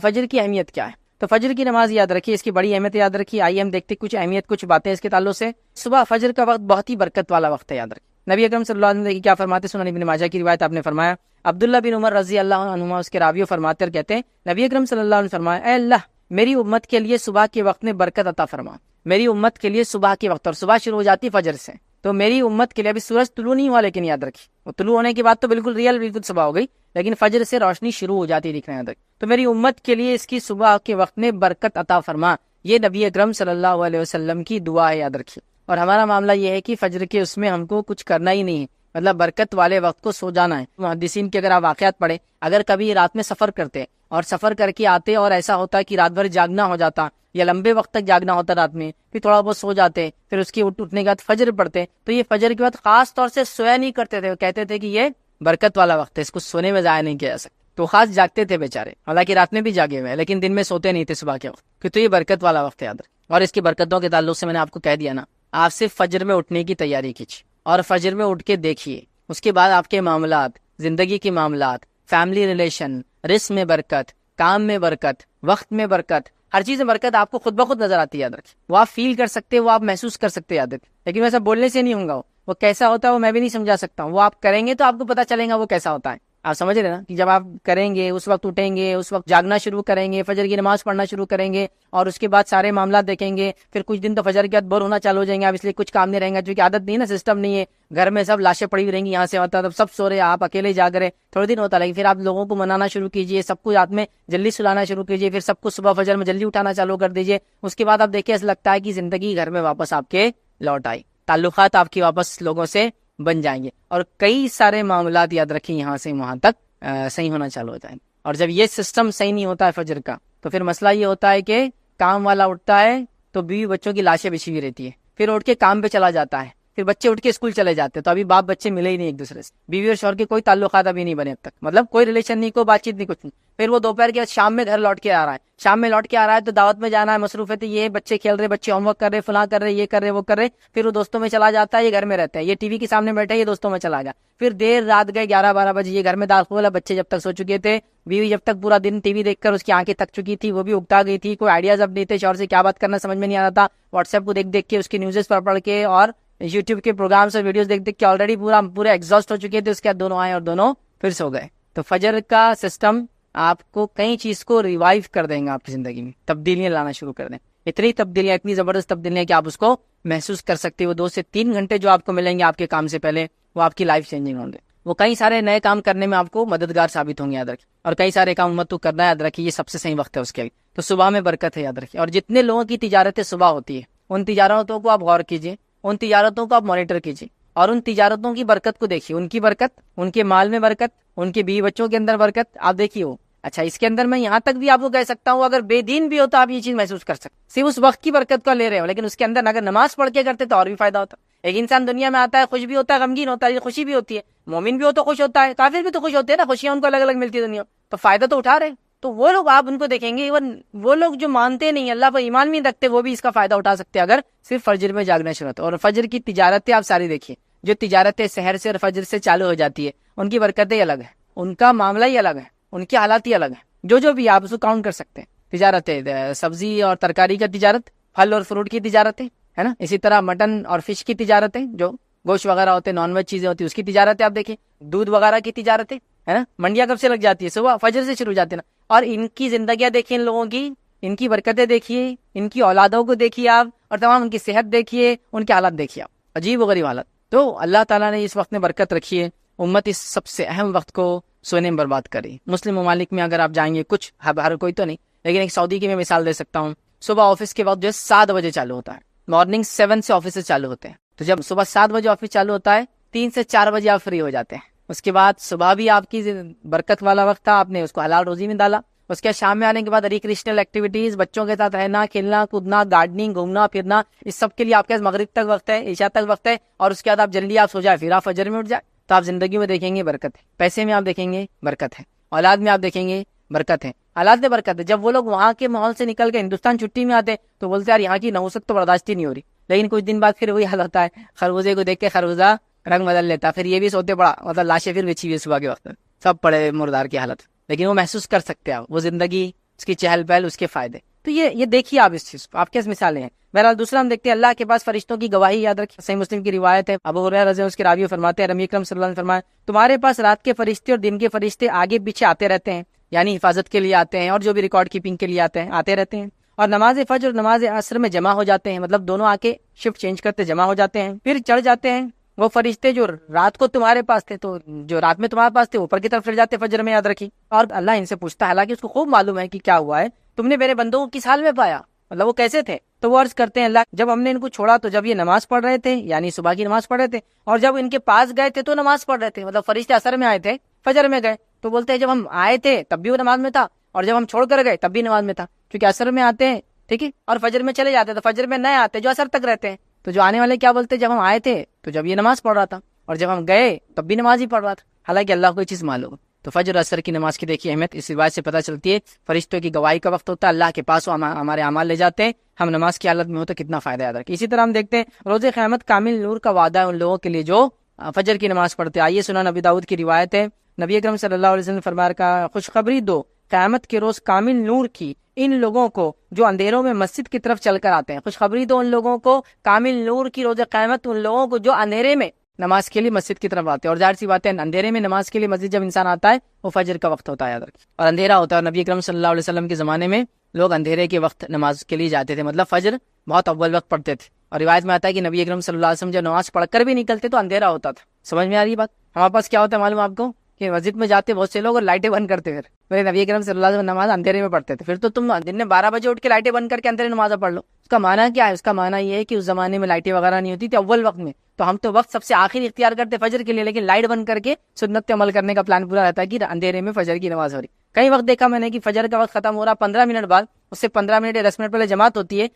فجر کی اہمیت کیا ہے. تو فجر کی نماز یاد رکھیے، اس کی بڑی اہمیت یاد رکھیے. آئیے ہم دیکھتے کچھ اہمیت، کچھ باتیں اس کے تعلق سے. صبح فجر کا وقت بہت ہی برکت والا وقت ہے، یاد رکھیے. نبی اکرم صلی اللہ علیہ وسلم کیا فرماتے، سنن ابن ماجہ کی روایت آپ نے فرمایا عبداللہ بن عمر رضی اللہ عنہما اس کے راوی فرماتے اور کہتے ہیں نبی اکرم صلی اللہ علیہ وسلم فرمایا اے اللہ میری امت کے لیے صبح کے وقت میں برکت عطا فرما. میری امت کے لیے صبح کے وقت، اور صبح شروع ہو جاتی فجر سے، تو میری امت کے لیے ابھی سورج طلوع نہیں ہوا لیکن یاد رکھیے وہ طلوع ہونے کے بعد تو بالکل بالکل صبح ہو گئی، لیکن فجر سے روشنی شروع ہو جاتی دکھنا یاد رکھیے. تو میری امت کے لیے اس کی صبح کے وقت میں برکت عطا فرما. یہ نبی اکرم صلی اللہ علیہ وسلم کی دعا ہے، یاد رکھیے. اور ہمارا معاملہ یہ ہے کہ فجر کے اس میں ہم کو کچھ کرنا ہی نہیں ہے، مطلب برکت والے وقت کو سو جانا ہے. محدثین کے اگر آپ واقعات پڑھیں، اگر کبھی رات میں سفر کرتے اور سفر کر کے آتے اور ایسا ہوتا کہ رات بھر جاگنا ہو جاتا یا لمبے وقت تک جاگنا ہوتا رات میں، پھر تھوڑا بہت سو جاتے، پھر اس کی اٹھنے کے بعد فجر پڑھتے، تو یہ فجر کے بعد خاص طور سے سویا نہیں کرتے تھے. وہ کہتے تھے کہ یہ برکت والا وقت ہے، اس کو سونے میں ضائع نہیں کیا جا سکتا. تو خاص جاگتے تھے بیچارے، حالانکہ رات میں بھی جاگے ہوئے لیکن دن میں سوتے نہیں تھے صبح کے وقت، کہ تو یہ برکت والا وقت ہے، یاد رکھیں. اور اس کی برکتوں کے تعلق سے میں نے آپ کو کہہ دیا نا، آپ صرف فجر میں اٹھنے کی تیاری کیجیے اور فجر میں اٹھ کے دیکھیے. اس کے بعد آپ کے معاملات، زندگی کے معاملات، فیملی ریلیشن، رزق میں برکت، کام میں برکت، وقت میں برکت، ہر چیز میں برکت آپ کو خود بخود نظر آتی ہے، یاد رکھیں. وہ آپ فیل کر سکتے، وہ آپ محسوس کر سکتے، یاد رکھیں. لیکن ویسا بولنے سے نہیں ہوگا، وہ کیسا ہوتا ہے وہ میں بھی نہیں سمجھا سکتا ہوں. وہ آپ کریں گے تو آپ کو پتا چلے گا وہ کیسا ہوتا ہے. آپ سمجھ رہے نا کہ جب آپ کریں گے اس وقت اٹھیں گے، اس وقت جاگنا شروع کریں گے، فجر کی نماز پڑھنا شروع کریں گے، اور اس کے بعد سارے معاملات دیکھیں گے. پھر کچھ دن تو فجر کے بعد بور ہونا چالو ہو جائیں گے آپ، اس لیے کچھ کام نہیں رہیں گا، کیونکہ عادت نہیں نا، سسٹم نہیں ہے. گھر میں سب لاشیں پڑی ہوئی رہیں گی، یہاں سے ہوتا ہے تب سب سو رہے، آپ اکیلے جاگ رہے. تھوڑے دن ہوتا لیکن پھر آپ لوگوں کو منانا شروع کیجیے، سب کو رات میں جلدی سلانا شروع کیجیے، پھر سب کو صبح فجر میں جلدی اٹھانا چالو کر دیجیے. اس کے بعد آپ دیکھیں ایسا لگتا ہے کہ زندگی گھر میں واپس آپ کے لوٹ آئی، تعلقات آپ کی واپس لوگوں سے بن جائیں گے، اور کئی سارے معاملات یاد رکھیں یہاں سے وہاں تک صحیح ہونا چالو ہو جائیں. اور جب یہ سسٹم صحیح نہیں ہوتا ہے فجر کا، تو پھر مسئلہ یہ ہوتا ہے کہ کام والا اٹھتا ہے تو بیوی بچوں کی لاشیں بچھی ہوئی رہتی ہے، پھر اٹھ کے کام پہ چلا جاتا ہے، پھر بچے اٹھ کے اسکول چلے جاتے ہیں، تو ابھی باپ بچے ملے ہی نہیں ایک دوسرے سے، بیوی اور شوہر کے کوئی تعلقات ابھی نہیں بنے اب تک، مطلب کوئی ریلیشن نہیں، کوئی بات چیت نہیں، کچھ نہیں۔ پھر وہ دوپہر کے بعد شام میں گھر لوٹ کے آ رہا ہے، شام میں لوٹ کے آ رہا ہے تو دعوت میں جانا ہے، مصروفیت یہ بچے کھیل رہے، بچے ہوم ورک کر رہے، فلاں کر رہے، یہ کر رہے، وہ کر رہے، پھر وہ دوستوں میں چلا جاتا ہے، یہ گھر میں رہتا ہے، یہ ٹی وی کے سامنے بیٹھا ہے، یہ دوستوں میں چلا گیا، پھر دیر رات گئے 11-12 بجے یہ گھر میں داخل ہے، بچے جب تک سو چکے تھے، بیوی جب تک پورا دن ٹی وی دیکھ کر اس کی آنکھیں تک چکی تھی، وہ بھی اگتا گئی تھی، کوئی آئیڈیاز اب نہیں تھے، شوہر سے کیا بات کرنا سمجھ میں نہیں آ رہا تھا، واٹس ایپ کو دیکھ دیکھ کے، اس کی نیوزز پڑھ کے اور یوٹیوب کے پروگرامس اور ویڈیوز دیکھ دیکھ کے آلریڈی پورے ایگزاسٹ ہو چکے تھے، اس کے بعد دونوں آئے اور دونوں پھر سو گئے۔ تو فجر کا سسٹم آپ کو کئی چیز کو ریوائیو کر دیں گے، آپ کی زندگی میں تبدیلیاں لانا شروع کر دیں، اتنی تبدیلیاں، اتنی زبردست تبدیلیاں کہ آپ اس کو محسوس کر سکتے ہو۔ 2 سے 3 گھنٹے جو آپ کو ملیں گے آپ کے کام سے پہلے، وہ آپ کی لائف چینجنگ ہوں گے، وہ کئی سارے نئے کام کرنے میں آپ کو مددگار ثابت ہوں گے، یاد رکھیں، اور کئی سارے کام امت کو کرنا ہے، یاد رکھیے یہ سب سے صحیح وقت ہے اس کے لیے۔ تو صبح میں برکت ہے، یاد رکھیے، اور جتنے لوگوں کی تجارتیں صبح ہوتی ہے ان تجارتوں کو آپ غور کیجیے، ان تجارتوں کو آپ مانیٹر کیجیے، اور ان تجارتوں کی برکت کو دیکھیے، ان کی برکت، ان کے مال میں برکت، ان کے بیوی بچوں کے اندر برکت، آپ دیکھیے وہ۔ اچھا، اس کے اندر میں یہاں تک بھی آپ کو کہہ سکتا ہوں، اگر بے دین بھی ہوتا آپ یہ چیز محسوس کر سکتے، صرف اس وقت کی برکت کو لے رہے ہو، لیکن اس کے اندر اگر نماز پڑھ کے کرتے تو اور بھی فائدہ ہوتا۔ ایک انسان دنیا میں آتا ہے، خوش بھی ہوتا ہے، غمگین ہوتا ہے، خوشی بھی ہوتی ہے، مومن بھی ہو تو خوش ہوتا ہے، کافر بھی تو خوش ہوتے ہیں نا، خوشیاں ان کو الگ الگ ملتی ہے دنیا، تو فائدہ تو اٹھا رہے۔ تو وہ لوگ آپ ان کو دیکھیں گے، ایون وہ لوگ جو مانتے نہیں، اللہ پر ایمان نہیں رکھتے، وہ بھی اس کا فائدہ اٹھا سکتے ہیں اگر صرف فجر میں جاگنا شروع ہوتا ہے۔ اور فجر کی تجارتیں آپ ساری دیکھیے، جو تجارتیں سحر سے اور فجر سے چالو ہو جاتی ہے، ان کی برکتیں الگ ہیں، ان کا معاملہ ہی الگ ہے، ان کی حالات ہی الگ ہیں، جو بھی آپ اس کو کاؤنٹ کر سکتے ہیں۔ تجارتیں، سبزی اور ترکاری کا تجارت، پھل اور فروٹ کی تجارتیں، ہے نا، اسی طرح مٹن اور فش کی تجارتیں، جو گوشت وغیرہ ہوتے ہیں، نان ویج چیزیں ہوتی ہیں، اس کی تجارتیں آپ دیکھیں، دودھ وغیرہ کی تجارتیں، ہے نا، منڈیاں کب سے لگ جاتی ہے؟ صبح فجر سے شروع ہو جاتی ہے نا۔ اور ان کی زندگیاں دیکھیے، ان لوگوں کی، ان کی برکتیں دیکھیے، ان کی اولادوں کو دیکھیے آپ، اور تمام ان کی صحت دیکھیے، ان کے حالات دیکھیے آپ، عجیب و غریب حالت۔ تو اللہ تعالیٰ نے اس وقت میں برکت رکھی ہے، امت اس سب سے اہم وقت کو سونے میں برباد کری۔ مسلم ممالک میں اگر آپ جائیں گے، کچھ ہر کوئی تو نہیں، لیکن ایک سعودی کی میں مثال دے سکتا ہوں، صبح آفس کے وقت جو ہے 7 بجے چالو ہوتا ہے، مارننگ 7 سے آفس چالو ہوتے ہیں، تو جب صبح 7 بجے آفس چالو ہوتا ہے، 3 سے 4 بجے آپ فری ہو جاتے ہیں۔ اس کے بعد صبح بھی آپ کی برکت والا وقت تھا، آپ نے اس کو حلال روزی میں ڈالا۔ اس کے شام میں آنے کے بعد ریکریشنل ایکٹیویٹیز، بچوں کے ساتھ رہنا، کھیلنا کودنا، گارڈننگ، گھومنا پھرنا، اس سب کے لیے آپ کے پاس مغرب تک وقت ہے، عشاء تک وقت ہے، اور اس کے بعد آپ جلدی آپ سو جائے، پھر آپ فجر میں اٹھ جائے، تو آپ زندگی میں دیکھیں گے برکت ہے، پیسے میں آپ دیکھیں گے برکت ہے، اولاد میں آپ دیکھیں گے برکت ہے، حالات میں برکت ہے۔ جب وہ لوگ وہاں کے ماحول سے نکل کے ہندوستان چھٹی میں آتے تو بولتے یار یہاں کی نوسط تو برداشت ہی نہیں ہو رہی، لیکن کچھ دن بعد پھر وہی حال ہوتا ہے، خربوزے کو دیکھ کے خربوزہ رنگ بدل لیتا، پھر یہ بھی سوتے پڑا، مطلب لاشیں پھر بچھی ہوئی صبح کے وقت، سب پڑے مردار کی حالت، لیکن وہ محسوس کر سکتے ہیں آپ، وہ زندگی، اس کی چہل پہل، اس کے فائدے۔ تو یہ دیکھیے آپ اس چیز کو، آپ کیس مثالیں ہیں۔ بہرحال دوسرا ہم دیکھتے ہیں اللہ کے پاس فرشتوں کی گواہی، یاد رکھیں، صحیح مسلم کی روایت ہے، ابو ہریرہ رضی اللہ عنہ اس کے راوی فرماتے ہیں، نبی اکرم صلی اللہ علیہ وسلم نے فرمایا، تمہارے پاس رات کے فرشتے اور دن کے فرشتے آگے پیچھے آتے رہتے ہیں، یعنی حفاظت کے لیے آتے ہیں، اور جو بھی ریکارڈ کیپنگ کے لیے آتے رہتے ہیں، اور نماز فجر اور نماز عصر میں جمع ہو جاتے ہیں، مطلب دونوں آ کے شفٹ چینج کرتے جمع ہو جاتے ہیں، پھر چڑھ جاتے ہیں۔ وہ فرشتے جو رات کو تمہارے پاس تھے، تو جو رات میں تمہارے پاس تھے اوپر کی طرف چڑھ جاتے فجر میں، یاد رکھی، اور اللہ ان سے پوچھتا ہے، حالانکہ اس کو خوب معلوم ہے کہ کیا ہوا ہے، تم نے میرے بندوں کو کس حال میں پایا، مطلب وہ کیسے تھے، تو وہ عرض کرتے ہیں اللہ جب ہم نے ان کو چھوڑا تو جب یہ نماز پڑھ رہے تھے، یعنی صبح کی نماز پڑھ رہے تھے، اور جب ان کے پاس گئے تھے تو نماز پڑھ رہے تھے، مطلب فرشتے عصر میں آئے تھے، فجر میں گئے، تو بولتے ہیں جب ہم آئے تھے تب بھی وہ نماز میں تھا، اور جب ہم چھوڑ کر گئے تب بھی نماز میں تھا، کیونکہ عصر میں آتے ہیں، ٹھیک ہے، اور فجر میں چلے جاتے ہیں، تو فجر میں نئے آتے جو عصر تک رہتے ہیں، تو جو آنے والے کیا بولتے ہیں، جب ہم آئے تھے تو جب یہ نماز پڑھ رہا تھا، اور جب ہم گئے تب بھی نماز ہی پڑھ رہا تھا، حالانکہ اللہ کو یہ چیز معلوم۔ تو فجر عصر کی نماز کی دیکھیے اہمیت اس روایت سے پتہ چلتی ہے، فرشتوں کی گواہی کا وقت ہوتا ہے، اللہ کے پاس ہمارے اعمال لے جاتے ہیں، ہم نماز کی حالت میں ہو تو کتنا فائدہ یاد رکھیں۔ اسی طرح ہم دیکھتے ہیں روز قیامت کامل نور کا وعدہ ہے ان لوگوں کے لیے جو فجر کی نماز پڑھتے ہیں۔ آئیے سنن نبی داؤد کی روایت ہے، نبی اکرم صلی اللہ علیہ وسلم نے فرمایا کہ خوشخبری دو قیامت کے روز کامل نور کی ان لوگوں کو جو اندھیروں میں مسجد کی طرف چل کر آتے ہیں، خوشخبری دو ان لوگوں کو کامل نور کی روز قیامت، ان لوگوں کو جو اندھیرے میں نماز کے لیے مسجد کی طرف آتے ہیں، اور ظاہر سی بات ہے اندھیرے میں نماز کے لیے مسجد جب انسان آتا ہے وہ فجر کا وقت ہوتا ہے، یاد رکھیں، اور اندھیرا ہوتا ہے، اور نبی اکرم صلی اللہ علیہ وسلم کے زمانے میں لوگ اندھیرے کے وقت نماز کے لیے جاتے تھے، مطلب فجر بہت اول وقت پڑھتے تھے، اور روایت میں آتا ہے کہ نبی اکرم صلی اللہ علیہ وسلم جب نماز پڑھ کر بھی نکلتے تو اندھیرا ہوتا تھا۔ سمجھ میں آ رہی بات؟ ہمارے پاس کیا ہوتا ہے معلوم آپ کو، کہ مسجد میں جاتے بہت سے لوگ اور لائٹیں بند کرتے، پھر نبی اکرم صلی اللہ علیہ وسلم نماز اندھیرے میں پڑھتے تھے، پھر تو تم دن میں 12 بجے اٹھ کے لائٹیں بند کر کے اندھیرے نماز پڑھ لو، اس کا معنی کیا ہے؟ اس کا معنی یہ ہے کہ اس زمانے میں لائٹیں وغیرہ نہیں ہوتی تھی اول وقت میں، تو ہم تو وقت سب سے آخر اختیار کرتے فجر کے لیے، لیکن لائٹ بند کر کے سنت عمل کرنے کا پلان پورا رہتا ہے کہ اندھیرے میں فجر کی نماز ہو رہی۔ کئی وقت دیکھا میں نے کہ فجر کا وقت ختم ہو رہا 15 منٹ بعد، اس سے 15 منٹ یا 10 منٹ پہلے جماعت ہوتی ہے،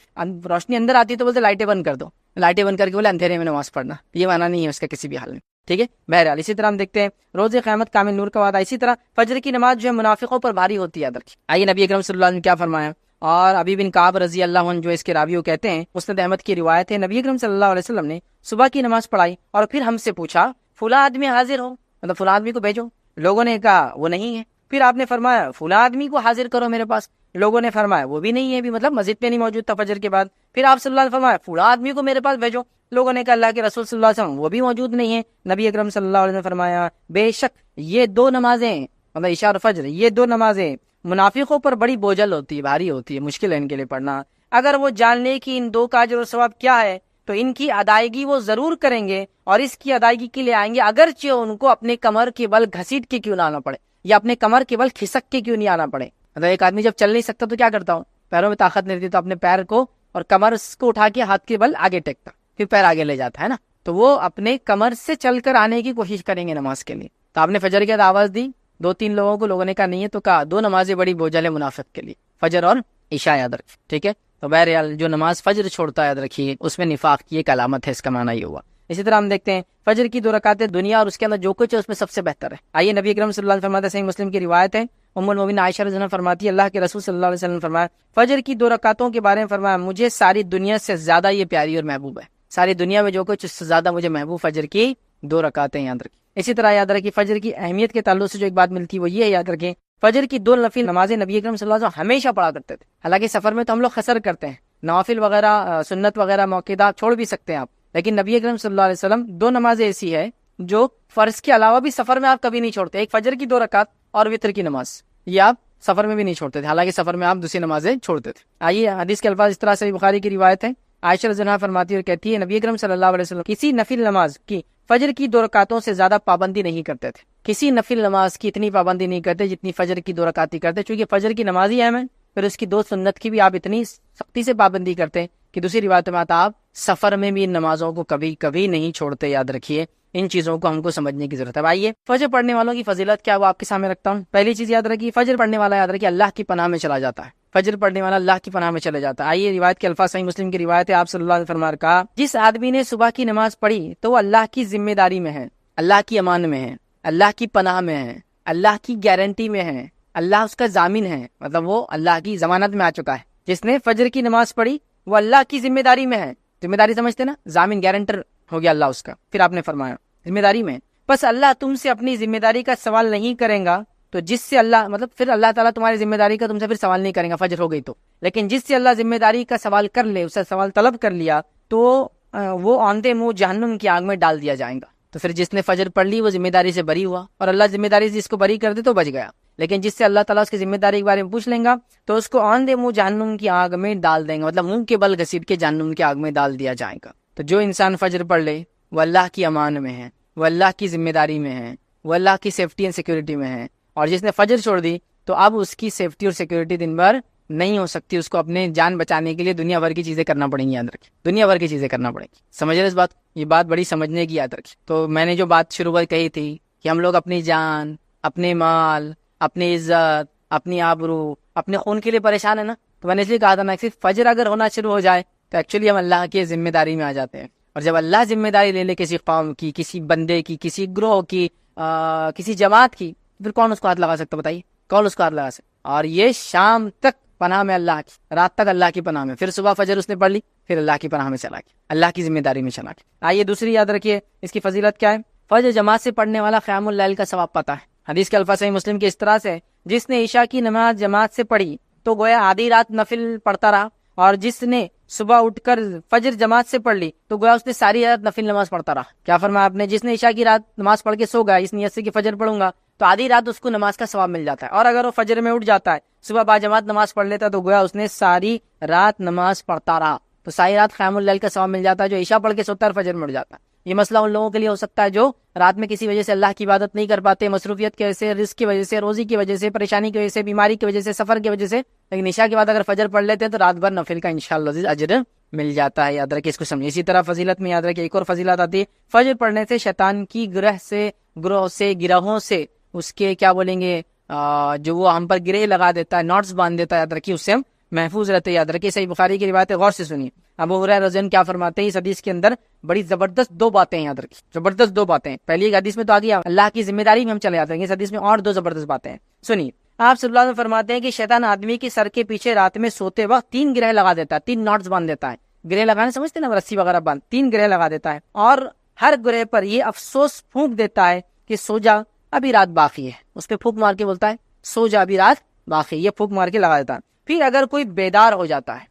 روشنی اندر آتی ہے تو بولتے لائٹیں بند کر دو، لائٹیں بند کر کے بولے اندھیرے میں نماز پڑھنا، یہ مانا نہیں ہے اس کا کسی بھی حال میں، ٹھیک ہے۔ بہرحال اسی طرح ہم دیکھتے ہیں روز قیامت کامل نور کا وعدہ، اسی طرح فجر کی نماز جو ہے منافقوں پر بھاری ہوتی ہے، یاد رکھیے۔ آئیے نبی اکرم صلی اللہ علیہ وسلم نے کیا فرمایا، اور ابی بن کعب رضی اللہ عنہ جو اس کے راوی کہتے ہیں، مسند احمد کی روایت ہے، نبی اکرم صلی اللہ علیہ وسلم نے صبح کی نماز پڑھائی اور پھر ہم سے پوچھا فلاں آدمی حاضر ہو، مطلب فلاں آدمی کو بھیجو۔ لوگوں نے کہا وہ نہیں ہے۔ پھر آپ نے فرمایا فلاں آدمی کو حاضر کرو میرے پاس، لوگوں نے فرمایا وہ بھی نہیں ہے، بھی مطلب مسجد پہ نہیں موجود تھا فجر کے بعد۔ پھر آپ صلی اللہ علیہ وسلم نے فرمایا فلاں آدمی کو میرے پاس بھیجو، لوگوں نے کہا اللہ کے رسول صلی اللہ علیہ وسلم وہ بھی موجود نہیں ہے۔ نبی اکرم صلی اللہ علیہ وسلم نے فرمایا بے شک یہ دو نمازیں، مطلب عشاء اور فجر، یہ دو نمازیں منافقوں پر بڑی بوجھل ہوتی ہے، بھاری ہوتی ہے، مشکل ہے ان کے لیے پڑھنا۔ اگر وہ جان لے کہ ان دو کا اجر و ثواب کیا ہے تو ان کی ادائیگی وہ ضرور کریں گے اور اس کی ادائیگی کے لیے آئیں گے، اگرچہ ان کو اپنے کمر کے بل گھسیٹ کے کیوں نہ آنا پڑے، یا اپنے کمر کے بل کھسک کے کیوں نہیں آنا پڑے۔ مطلب ایک آدمی جب چل نہیں سکتا تو کیا کرتا ہوں، پیروں میں طاقت نہیں رہتی تو اپنے پیر کو اور کمر کو اٹھا کے ہاتھ کے بل آگے ٹیکتا، پھر پیر آگے لے جاتا ہے نا، تو وہ اپنے کمر سے چل کر آنے کی کوشش کریں گے نماز کے لیے۔ تو آپ نے فجر کے بعد آواز دی، دو تین لوگوں کو، لوگوں نے کہا نہیں ہے، تو کہا دو نمازیں بڑی بوجھل ہے منافق کے لیے، فجر اور عشاء، یاد رکھیں، ٹھیک ہے۔ تو بہرحال جو نماز فجر چھوڑتا ہے یاد رکھیے اس میں نفاق کی ایک علامت ہے، اس کا معنی یہ ہوا۔ اسی طرح ہم دیکھتے ہیں فجر کی دو رکعتیں دنیا اور اس کے اندر جو کچھ ہے اس میں سب سے بہتر ہے۔ آئیے نبی اکرم صلی اللہ علیہ وسلم فرماتے ہیں، صحیح مسلم کی روایت ہے، ام المومنین عائشہ رضی اللہ عنہا فرماتی ہے اللہ کے رسول صلی اللہ علیہ وسلم نے فرمایا فجر کی دو رکعتوں کے بارے میں فرمایا مجھے ساری دنیا سے زیادہ یہ پیاری اور محبوب ہے، ساری دنیا میں جو کچھ اس سے زیادہ مجھے محبوب فجر کی دو رکعتیں، یاد رکھیں۔ اسی طرح یاد رکھیں فجر کی اہمیت کے تعلق سے جو ایک بات ملتی ہے وہ یہ ہے، یاد رکھیں فجر کی دو نفل نمازیں نبی اکرم صلی اللہ علیہ وسلم ہمیشہ پڑھا کرتے تھے۔ حالانکہ سفر میں تو ہم لوگ قصر کرتے ہیں، نوافل وغیرہ سنت وغیرہ موقعات چھوڑ بھی سکتے ہیں آپ، لیکن نبی اکرم صلی اللہ علیہ وسلم دو نمازیں ایسی ہے جو فرض کے علاوہ بھی سفر میں آپ کبھی نہیں چھوڑتے، ایک فجر کی دو رکعت اور وتر کی نماز، یہ آپ سفر میں بھی نہیں چھوڑتے تھے، حالانکہ سفر میں آپ دوسری نمازیں چھوڑتے تھے۔ آئیے حدیث کے الفاظ اس طرح سے بخاری کی روایت ہے، عائشہ رضی اللہ عنہا فرماتی ہے اور کہتی ہے نبی اکرم صلی اللہ علیہ وسلم کسی نفل نماز کی فجر کی دو رکعتوں سے زیادہ پابندی نہیں کرتے تھے، کسی نفل نماز کی اتنی پابندی نہیں کرتے جتنی فجر کی دو رکعت کرتے، چونکہ فجر کی نماز ہی اہم ہے، پھر اس کی دو سنت کی بھی آپ اتنی سختی سے پابندی کرتے ہیں کہ دوسری روایت میں آتا آپ سفر میں بھی ان نمازوں کو کبھی کبھی نہیں چھوڑتے، یاد رکھیے ان چیزوں کو ہم کو سمجھنے کی ضرورت ہے۔ آئیے فجر پڑھنے والوں کی فضیلت کیا وہ آپ کے سامنے رکھتا ہوں۔ پہلی چیز یاد رکھیے فجر پڑھنے والا یاد رکھیے اللہ کی پناہ میں چلا جاتا ہے، فجر پڑھنے والا اللہ کی پناہ میں چلے جاتا ہے۔ آئیے روایت کے الفاظ، صحیح مسلم کی روایت ہے، آپ صلی اللہ علیہ وسلم نے کہا جس آدمی نے صبح کی نماز پڑھی تو وہ اللہ کی ذمہ داری میں ہے، اللہ کی امان میں ہے، اللہ کی پناہ میں ہے، اللہ کی گارنٹی میں ہے، اللہ اس کا ضامن ہے، مطلب وہ اللہ کی ضمانت میں آ چکا ہے۔ جس نے فجر کی نماز پڑھی وہ اللہ کی ذمہ داری میں ہے، ذمہ داری سمجھتے نا، ضامن گارنٹر ہو گیا اللہ اس کا۔ پھر آپ نے فرمایا ذمہ داری میں، بس اللہ تم سے اپنی ذمہ داری کا سوال نہیں کریں گا، تو جس سے اللہ مطلب پھر اللہ تعالیٰ تمہاری ذمہ داری کا تم سے پھر سوال نہیں کریں گا فجر ہو گئی تو، لیکن جس سے اللہ ذمہ داری کا سوال کر لے، اسے سوال طلب کر لیا تو وہ آندھے منہ جہنم کی آگ میں ڈال دیا جائے گا۔ تو پھر جس نے فجر پڑھ لی وہ ذمہ داری سے بری ہوا، اور اللہ ذمہ داری سے جس کو بری کر دے تو بچ گیا، لیکن جس سے اللہ تعالیٰ اس کی ذمہ داری کے بارے میں پوچھ لیں گا تو اس کو آندھے منہ جہنم کی آگ میں ڈال دیں گے، مطلب منہ کے بل گھسیٹ کے جہنم کی آگ میں ڈال دیا جائے گا۔ تو جو انسان فجر پڑھ لے وہ اللہ کی امان میں ہے، وہ اللہ کی ذمہ داری میں ہے، وہ اللہ کی سیفٹی اینڈ سیکورٹی میں ہے، اور جس نے فجر چھوڑ دی تو اب اس کی سیفٹی اور سیکورٹی دن بھر نہیں ہو سکتی، اس کو اپنے جان بچانے کے لیے دنیا بھر کی چیزیں کرنا پڑیں گی، یاد رکھیں دنیا بھر کی چیزیں کرنا پڑیں گی۔ سمجھ رہے اس بات، یہ بات بڑی سمجھنے کی، یاد رکھیں۔ تو میں نے جو بات شروع میں کہی تھی کہ ہم لوگ اپنی جان، اپنے مال، اپنی عزت، اپنی آبرو، اپنے خون کے لیے پریشان ہے نا، تو میں نے اس لیے کہا تھا نا صرف فجر اگر ہونا شروع ہو جائے تو ایکچولی ہم اللہ کی ذمہ داری میں آ جاتے ہیں، اور جب اللہ ذمہ داری لے لے کسی قوم کی، کسی بندے کی، کسی گروہ کی، کسی جماعت کی، پھر کون اس کو ہاتھ لگا سکتا، بتائیے کون اس کو ہاتھ لگا سکتا؟ اور یہ شام تک پناہ میں اللہ کی، رات تک اللہ کی پناہ میں، پھر صبح فجر اس نے پڑھ لی، پھر اللہ کی پناہ میں چلا گیا، اللہ کی ذمہ داری میں چلا گیا۔ آئیے دوسری یاد رکھیے اس کی فضیلت کیا ہے، فجر جماعت سے پڑھنے والا قیام اللیل کا ثواب پاتا ہے۔ حدیث کے الفاظ صحیح مسلم کے اس طرح سے جس نے عشاء کی نماز جماعت سے پڑھی تو گویا آدھی رات نفل پڑھتا رہا، اور جس نے صبح اٹھ کر فجر جماعت سے پڑھ لی تو گویا اس نے ساری رات نفل نماز پڑھتا رہا۔ کیا فرمایا آپ نے، جس نے عشاء کی رات نماز پڑھ کے سو گیا اس نیت سے کہ فجر پڑھوں گا تو آدھی رات اس کو نماز کا ثواب مل جاتا ہے، اور اگر وہ فجر میں اٹھ جاتا ہے، صبح با جماعت نماز پڑھ لیتا تو گویا اس نے ساری رات نماز پڑھتا رہا، تو ساری رات قیام اللیل کا ثواب مل جاتا ہے۔ جو عشاء پڑھ کے سوتا ہے فجر میں اٹھ جاتا ہے، یہ مسئلہ ان لوگوں کے لیے ہو سکتا ہے جو رات میں کسی وجہ سے اللہ کی عبادت نہیں کر پاتے، مصروفیت کی وجہ سے، رزق کی وجہ سے، روزی کی وجہ سے، پریشانی کی وجہ سے، بیماری کی وجہ سے، سفر کی وجہ سے، لیکن عشاء کے بعد اگر فجر پڑھ لیتے ہیں تو رات بھر نفل کا انشاءاللہ اجر مل جاتا ہے، یاد رکھیں اس کو سمجھیں۔ اسی طرح فضیلت میں یاد رکھیں ایک اور فضیلت آتی ہے، فجر پڑھنے سے شیطان کی گروہوں سے اس کے کیا بولیں گے جو وہ ہم پر گرہ لگا دیتا ہے، نوٹس باندھ دیتا ہے، یاد رکھیے اس سے ہم محفوظ رہتے. یاد رکھیے صحیح بخاری کی روایت ہے, غور سے سنیے. ابو ہریرہ رضی اللہ عنہ کیا فرماتے ہیں, اس حدیث کے اندر بڑی زبردست دو باتیں ہیں, یاد رکھیے, زبردست دو باتیں. پہلی ایک حدیث میں تو آ گیا اللہ کی ذمہ داری میں ہم چلے جاتے ہیں, اس حدیث میں اور دو زبردست باتیں ہیں, سنیے. آپ صلی اللہ علیہ وسلم فرماتے ہیں کہ شیطان آدمی کی سر کے پیچھے رات میں سوتے وقت 3 گرہ لگا دیتا ہے, 3 ناٹس باندھ دیتا ہے. گرہ لگانے سمجھتے ہیں نا, رسی وغیرہ باندھ, 3 گرہ لگا دیتا ہے, اور ہر گرہ پر یہ افسوس پھونک دیتا ہے کہ سو جا ابھی رات باقی ہے. اس پہ پھونک مار کے بولتا ہے سو جا ابھی رات باقی, یہ پھونک مار کے لگا دیتا ہے. پھر اگر کوئی بیدار ہو جاتا ہے,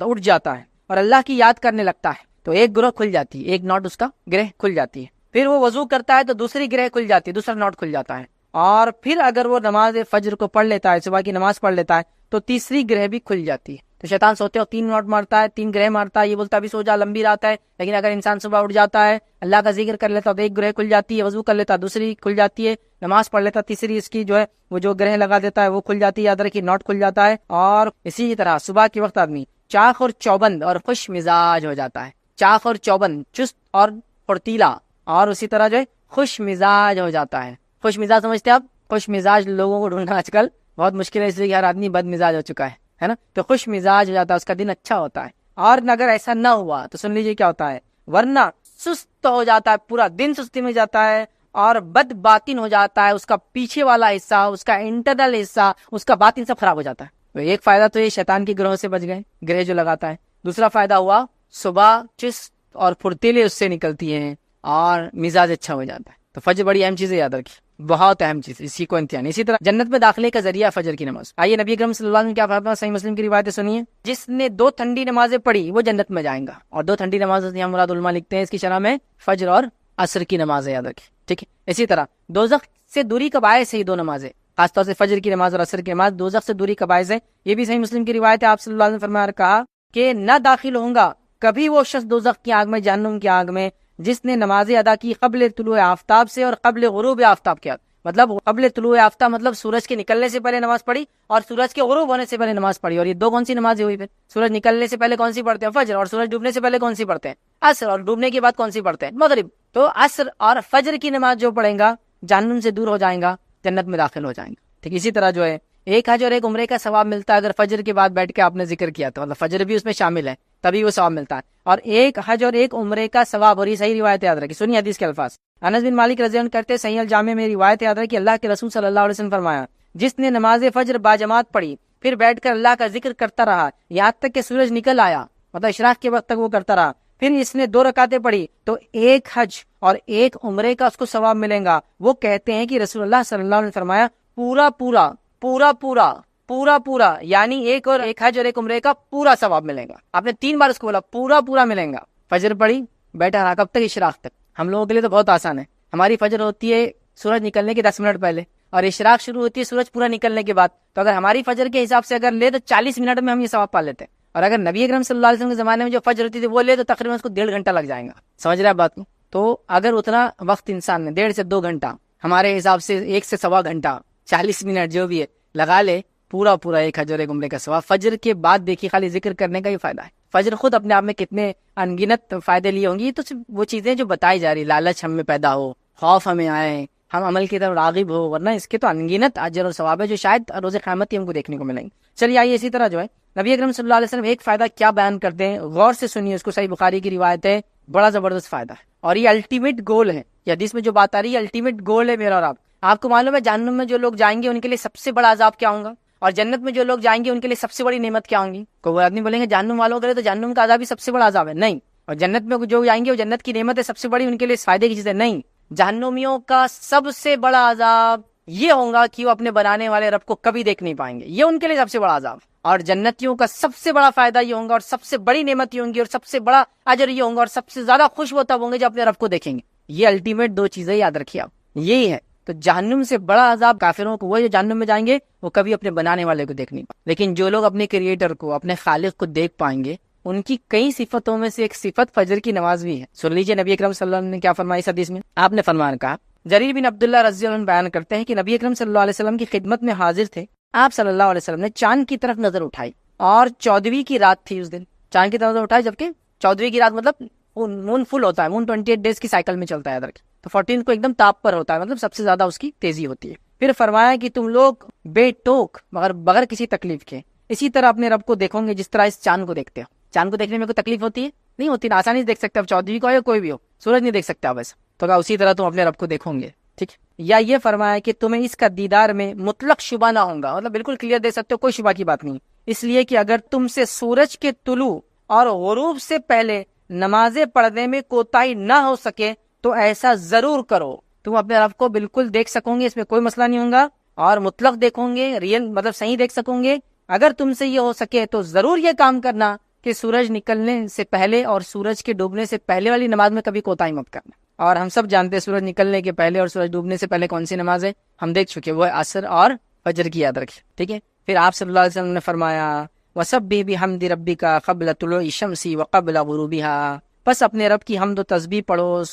اٹھ جاتا ہے اور اللہ کی یاد کرنے لگتا ہے, تو ایک گرہ کھل جاتی ہے, ایک ناٹ اس کا گرہ کھل جاتی ہے. پھر وہ وضو کرتا ہے تو دوسری گرہ کھل جاتی ہے, دوسرا ناٹ کھل جاتا ہے. اور پھر اگر وہ نماز فجر کو پڑھ لیتا ہے, صبح کی نماز پڑھ لیتا ہے, تو تیسری گرہ بھی کھل جاتی ہے. تو شیطان سوتے ہو 3 ناٹ مارتا ہے, 3 گرہ مارتا ہے, یہ بولتا ہے ابھی سو جا لمبی رات ہے. لیکن اگر انسان صبح اٹھ جاتا ہے, اللہ کا ذکر کر لیتا ہے, تو ایک گرہ کھل جاتی ہے, وضو کر لیتا ہے دوسری کھل جاتی ہے, نماز پڑھ لیتا تیسری اس کی جو ہے وہ جو گرہ لگا دیتا ہے وہ کھل جاتی ہے, یاد رکھیے ناٹ کھل جاتا ہے. اور اسی طرح صبح کے وقت آدمی چاق اور چوبند اور خوش مزاج ہو جاتا ہے, چاق اور چوبند, چست اور پھرتیلا, اور اسی طرح جو ہے خوش مزاج ہو جاتا ہے. خوش مزاج سمجھتے ہیں آپ, خوش مزاج لوگوں کو ڈھونڈنا آج کل بہت مشکل ہے, اس لیے کہ ہر آدمی بد مزاج ہو چکا ہے نا. تو خوش مزاج ہو جاتا ہے, اس کا دن اچھا ہوتا ہے. اور اگر ایسا نہ ہوا تو سن لیجیے کیا ہوتا ہے, ورنہ سست ہو جاتا ہے, پورا دن سستی میں جاتا ہے, اور بد باطن ہو جاتا ہے. اس کا پیچھے والا حصہ, اس کا انٹرنل حصہ, اس کا باطن سب خراب ہو جاتا ہے. تو ایک فائدہ تو یہ شیطان کی گروہ سے بچ گئے, گرہ جو لگاتا ہے. دوسرا فائدہ ہوا صبح چست اور پھرتیلے اس سے نکلتی ہیں اور مزاج اچھا ہو جاتا ہے. تو فجر بڑی اہم چیز ہے, یاد رکھیے, بہت اہم چیز, اسی کو امتحان. اسی طرح جنت میں داخلے کا ذریعہ فجر کی نماز. آئیے نبی اکرم صلی اللہ علیہ وسلم کیا فرمایا, صحیح مسلم کی روایت سنیے. جس نے 2 ٹھنڈی نمازیں پڑھی وہ جنت میں جائیں گا. اور 2 ٹھنڈی نمازیں یہاں مراد علماء لکھتے ہیں اس کی شرح میں فجر اور عصر کی نماز ہے, یاد رکھیے, ٹھیک ہے. اسی طرح دوزخ سے دوری کا باعث ہے یہ 2 نمازیں, خاص طور سے فجر کی نماز اور عصر کی نماز دوزخ سے دوری کا باعث ہے. یہ بھی صحیح مسلم کی روایت ہے. آپ صلی اللہ علیہ وسلم فرمایا کہا کہ نہ داخل ہوں گا کبھی وہ شخص دوزخ کی آگ میں, جہنم کی آگ میں, جس نے نمازیں ادا کی قبل طلوع آفتاب سے اور قبل غروب آفتاب کے. مطلب قبل طلوع آفتاب مطلب سورج کے نکلنے سے پہلے نماز پڑھی, اور سورج کے غروب ہونے سے پہلے نماز پڑھی. اور یہ 2 کون سی نمازیں ہوئی؟ پھر سورج نکلنے سے پہلے کون سی پڑھتے ہیں, فجر, اور سورج ڈوبنے سے پہلے کون سی پڑھتے ہیں, عصر, اور ڈوبنے کے بعد کون سی پڑھتے ہیں, مغرب. تو عصر اور فجر کی نماز جو پڑھیں گا جہنم سے دور ہو جائیں گا, جنت میں داخل ہو جائیں گا. ٹھیک. اسی طرح جو ہے ایک حج اور ایک عمرے کا ثواب ملتا ہے اگر فجر کے بعد بیٹھ کے آپ نے ذکر کیا تو, مطلب فجر بھی اس میں شامل ہے تبھی وہ ثواب ملتا ہے. اور ایک حج اور ایک عمرے کا ثواب, اور یہ صحیح روایت یاد رکھیے, سنیے حدیث کے الفاظ. انس بن مالک رضی اللہ عنہ کرتے صحیح الجامع میں روایت یاد رکھیے, اللہ کے رسول صلی اللہ علیہ وسلم فرمایا جس نے نماز فجر باجماعت پڑھی پھر بیٹھ کر اللہ کا ذکر کرتا رہا یہاں تک کہ سورج نکل آیا, مطلب اشراق کے وقت تک وہ کرتا رہا, پھر اس نے 2 رکعتیں پڑھی تو ایک حج اور ایک عمرے کا اس کو ثواب ملیں گا. وہ کہتے ہیں کہ رسول اللہ صلی اللہ علیہ وسلم فرمایا پورا پورا پورا پورا پورا پورا, یعنی ایک حج اور ایک عمرے کا پورا ثواب ملے گا. آپ نے 3 بار اس کو بولا, پورا پورا ملیں گا. فجر پڑھی, بیٹھا رہا, کب تک, اشراق تک. ہم لوگوں کے لیے تو بہت آسان ہے, ہماری فجر ہوتی ہے سورج نکلنے کے 10 منٹ پہلے, اور اشراق شروع ہوتی ہے سورج پورا نکلنے کے بعد. تو اگر ہماری فجر کے حساب سے اگر لے تو 40 منٹ میں ہم یہ ثواب پا لیتے ہیں. اور اگر نبی اکرم صلی اللہ علیہ وسلم کے زمانے میں جو فجر ہوتی تھی وہ لے تو تقریباً اس کو 1.5 گھنٹہ لگ جائے گا. سمجھ رہے ہیں بات کو؟ تو اگر اتنا وقت انسان نے 1.5 سے 2 گھنٹہ, ہمارے حساب سے 1 سے 1.25 گھنٹہ, 40 منٹ جو بھی ہے لگا لے, پورا پورا ایک حج اور ایک عمرے کا ثواب. فجر کے بعد دیکھیے خالی ذکر کرنے کا ہی فائدہ ہے. فجر خود اپنے آپ میں کتنے انگنت فائدے لیے ہوں گی, تو وہ چیزیں جو بتائی جا رہی, لالچ ہم میں پیدا ہو, خوف ہمیں آئے, ہم عمل کی طرف راغب ہو, ورنہ اس کے تو انگنت اجر اور ثواب ہے جو شاید روز قیامت ہی ہم کو دیکھنے کو ملیں گے. چلیے آئیے اسی طرح جو ہے نبی اکرم صلی اللہ علیہ وسلم ایک فائدہ کیا بیان کرتے ہیں, غور سے سنیے, اس کو صحیح بخاری کی روایت ہے, بڑا زبردست فائدہ ہے, اور یہ الٹیمیٹ گول ہے. یہ حدیث میں جو بات آ رہی ہے الٹیمیٹ گول ہے میرا اور آپ کو معلوم ہے جہنم میں جو لوگ جائیں گے ان کے لیے سب سے بڑا عذاب کیا ہوگا, اور جنت میں جو لوگ جائیں گے ان کے لیے سب سے بڑی نعمت کیا ہوں گی. کوئی آدمی بولیں گے جہنم والوں کے لیے تو جہنم کا عذاب ہی سب سے بڑا عذاب ہے, نہیں. اور جنت میں جو جائیں گے وہ جنت کی نعمت ہے سب سے بڑی, ان کے لیے فائدے کی چیز ہے, نہیں. جہنمیوں کا سب سے بڑا عذاب یہ ہوگا کہ وہ اپنے بنانے والے رب کو کبھی دیکھ نہیں پائیں گے, یہ ان کے لیے سب سے بڑا عذاب. اور جنتیوں کا سب سے بڑا فائدہ یہ ہوگا, اور سب سے بڑی نعمت یہ ہوں گی, اور سب سے بڑا اجر یہ ہوگا, اور سب سے زیادہ خوش وہ تب ہوں گے جو اپنے رب کو دیکھیں گے. یہ الٹیمیٹ 2 چیزیں یاد رکھیے آپ, یہی ہے. تو جہنم سے بڑا عذاب کافروں کو, وہ جو جہنم میں جائیں گے وہ کبھی اپنے بنانے والے کو دیکھ نہیں پائیں, لیکن جو لوگ اپنے کریٹر کو, اپنے خالق کو دیکھ پائیں گے, ان کی کئی صفتوں میں سے ایک صفت فجر کی نماز بھی ہے. سن لیجیے نبی اکرم صلی اللہ علیہ وسلم نے کیا فرمایا اس حدیث میں. آپ نے فرمان کہا, جریر بن عبداللہ رضی اللہ عنہ بیان کرتے ہیں کہ نبی اکرم صلی اللہ علیہ وسلم کی خدمت میں حاضر تھے. آپ صلی اللہ علیہ وسلم نے چاند کی طرف نظر اٹھائی, اور 14ویں کی رات تھی اس دن. چاند کی طرف نظر اٹھائی, جبکہ 14ویں کی رات مطلب مون فل ہوتا ہے, مون 28 ڈیز کی سائیکل میں چلتا ہے ادھر, تو 14 کو ایک دم تاپ پر ہوتا ہے, مطلب سب سے زیادہ اس کی تیزی ہوتی ہے. پھر فرمایا کہ تم لوگ بے ٹوک مگر بغیر کسی تکلیف کے اسی طرح اپنے رب کو دیکھو گے جس طرح اس چاند کو دیکھتے ہو. چاند کو دیکھنے میں کوئی تکلیف ہوتی ہے؟ نہیں ہوتی نا, آسانی سے دیکھ سکتے. اب چودھویں کو یا کوئی بھی ہو, سورج نہیں دیکھ سکتے آپ ایسا, تو کہا اسی طرح تم اپنے رب کو دیکھو گے. ٹھیک ہے. یا یہ فرمایا کہ تمہیں اس کا دیدار میں مطلق شبہ نہ ہوگا, مطلب بالکل کلیئر دیکھ سکتے ہو, کوئی شبہ کی بات نہیں. اس لیے کہ اگر تم سے سورج کے طلوع اور غروب سے پہلے نمازیں پڑھنے میں کوتاہی نہ ہو سکے تو ایسا ضرور کرو. تم اپنے رب کو بالکل دیکھ سکو گے, اس میں کوئی مسئلہ نہیں ہوگا, اور مطلق دیکھو گے, ریئل مطلب صحیح دیکھ سکو گے. اگر تم سے یہ ہو سکے تو ضرور یہ کام کرنا کہ سورج نکلنے سے پہلے اور سورج کے ڈوبنے سے پہلے والی نماز میں کبھی کوتاہی مت کرنا. اور ہم سب جانتے ہیں سورج نکلنے کے پہلے اور سورج ڈوبنے سے پہلے کون سی نماز ہے, ہم دیکھ چکے, وہ ہے عصر اور فجر کی, یاد رکھیں. ٹھیک ہے. پھر آپ صلی اللہ علیہ وسلم نے فرمایا وَسَبِّحْ بِحَمْدِ رَبِّكَ قَبْلَ طُلُوعِ الشَّمْسِ وَقَبْلَ غُرُوبِهَا, پس اپنے رب کی حمد و تسبیح پڑھو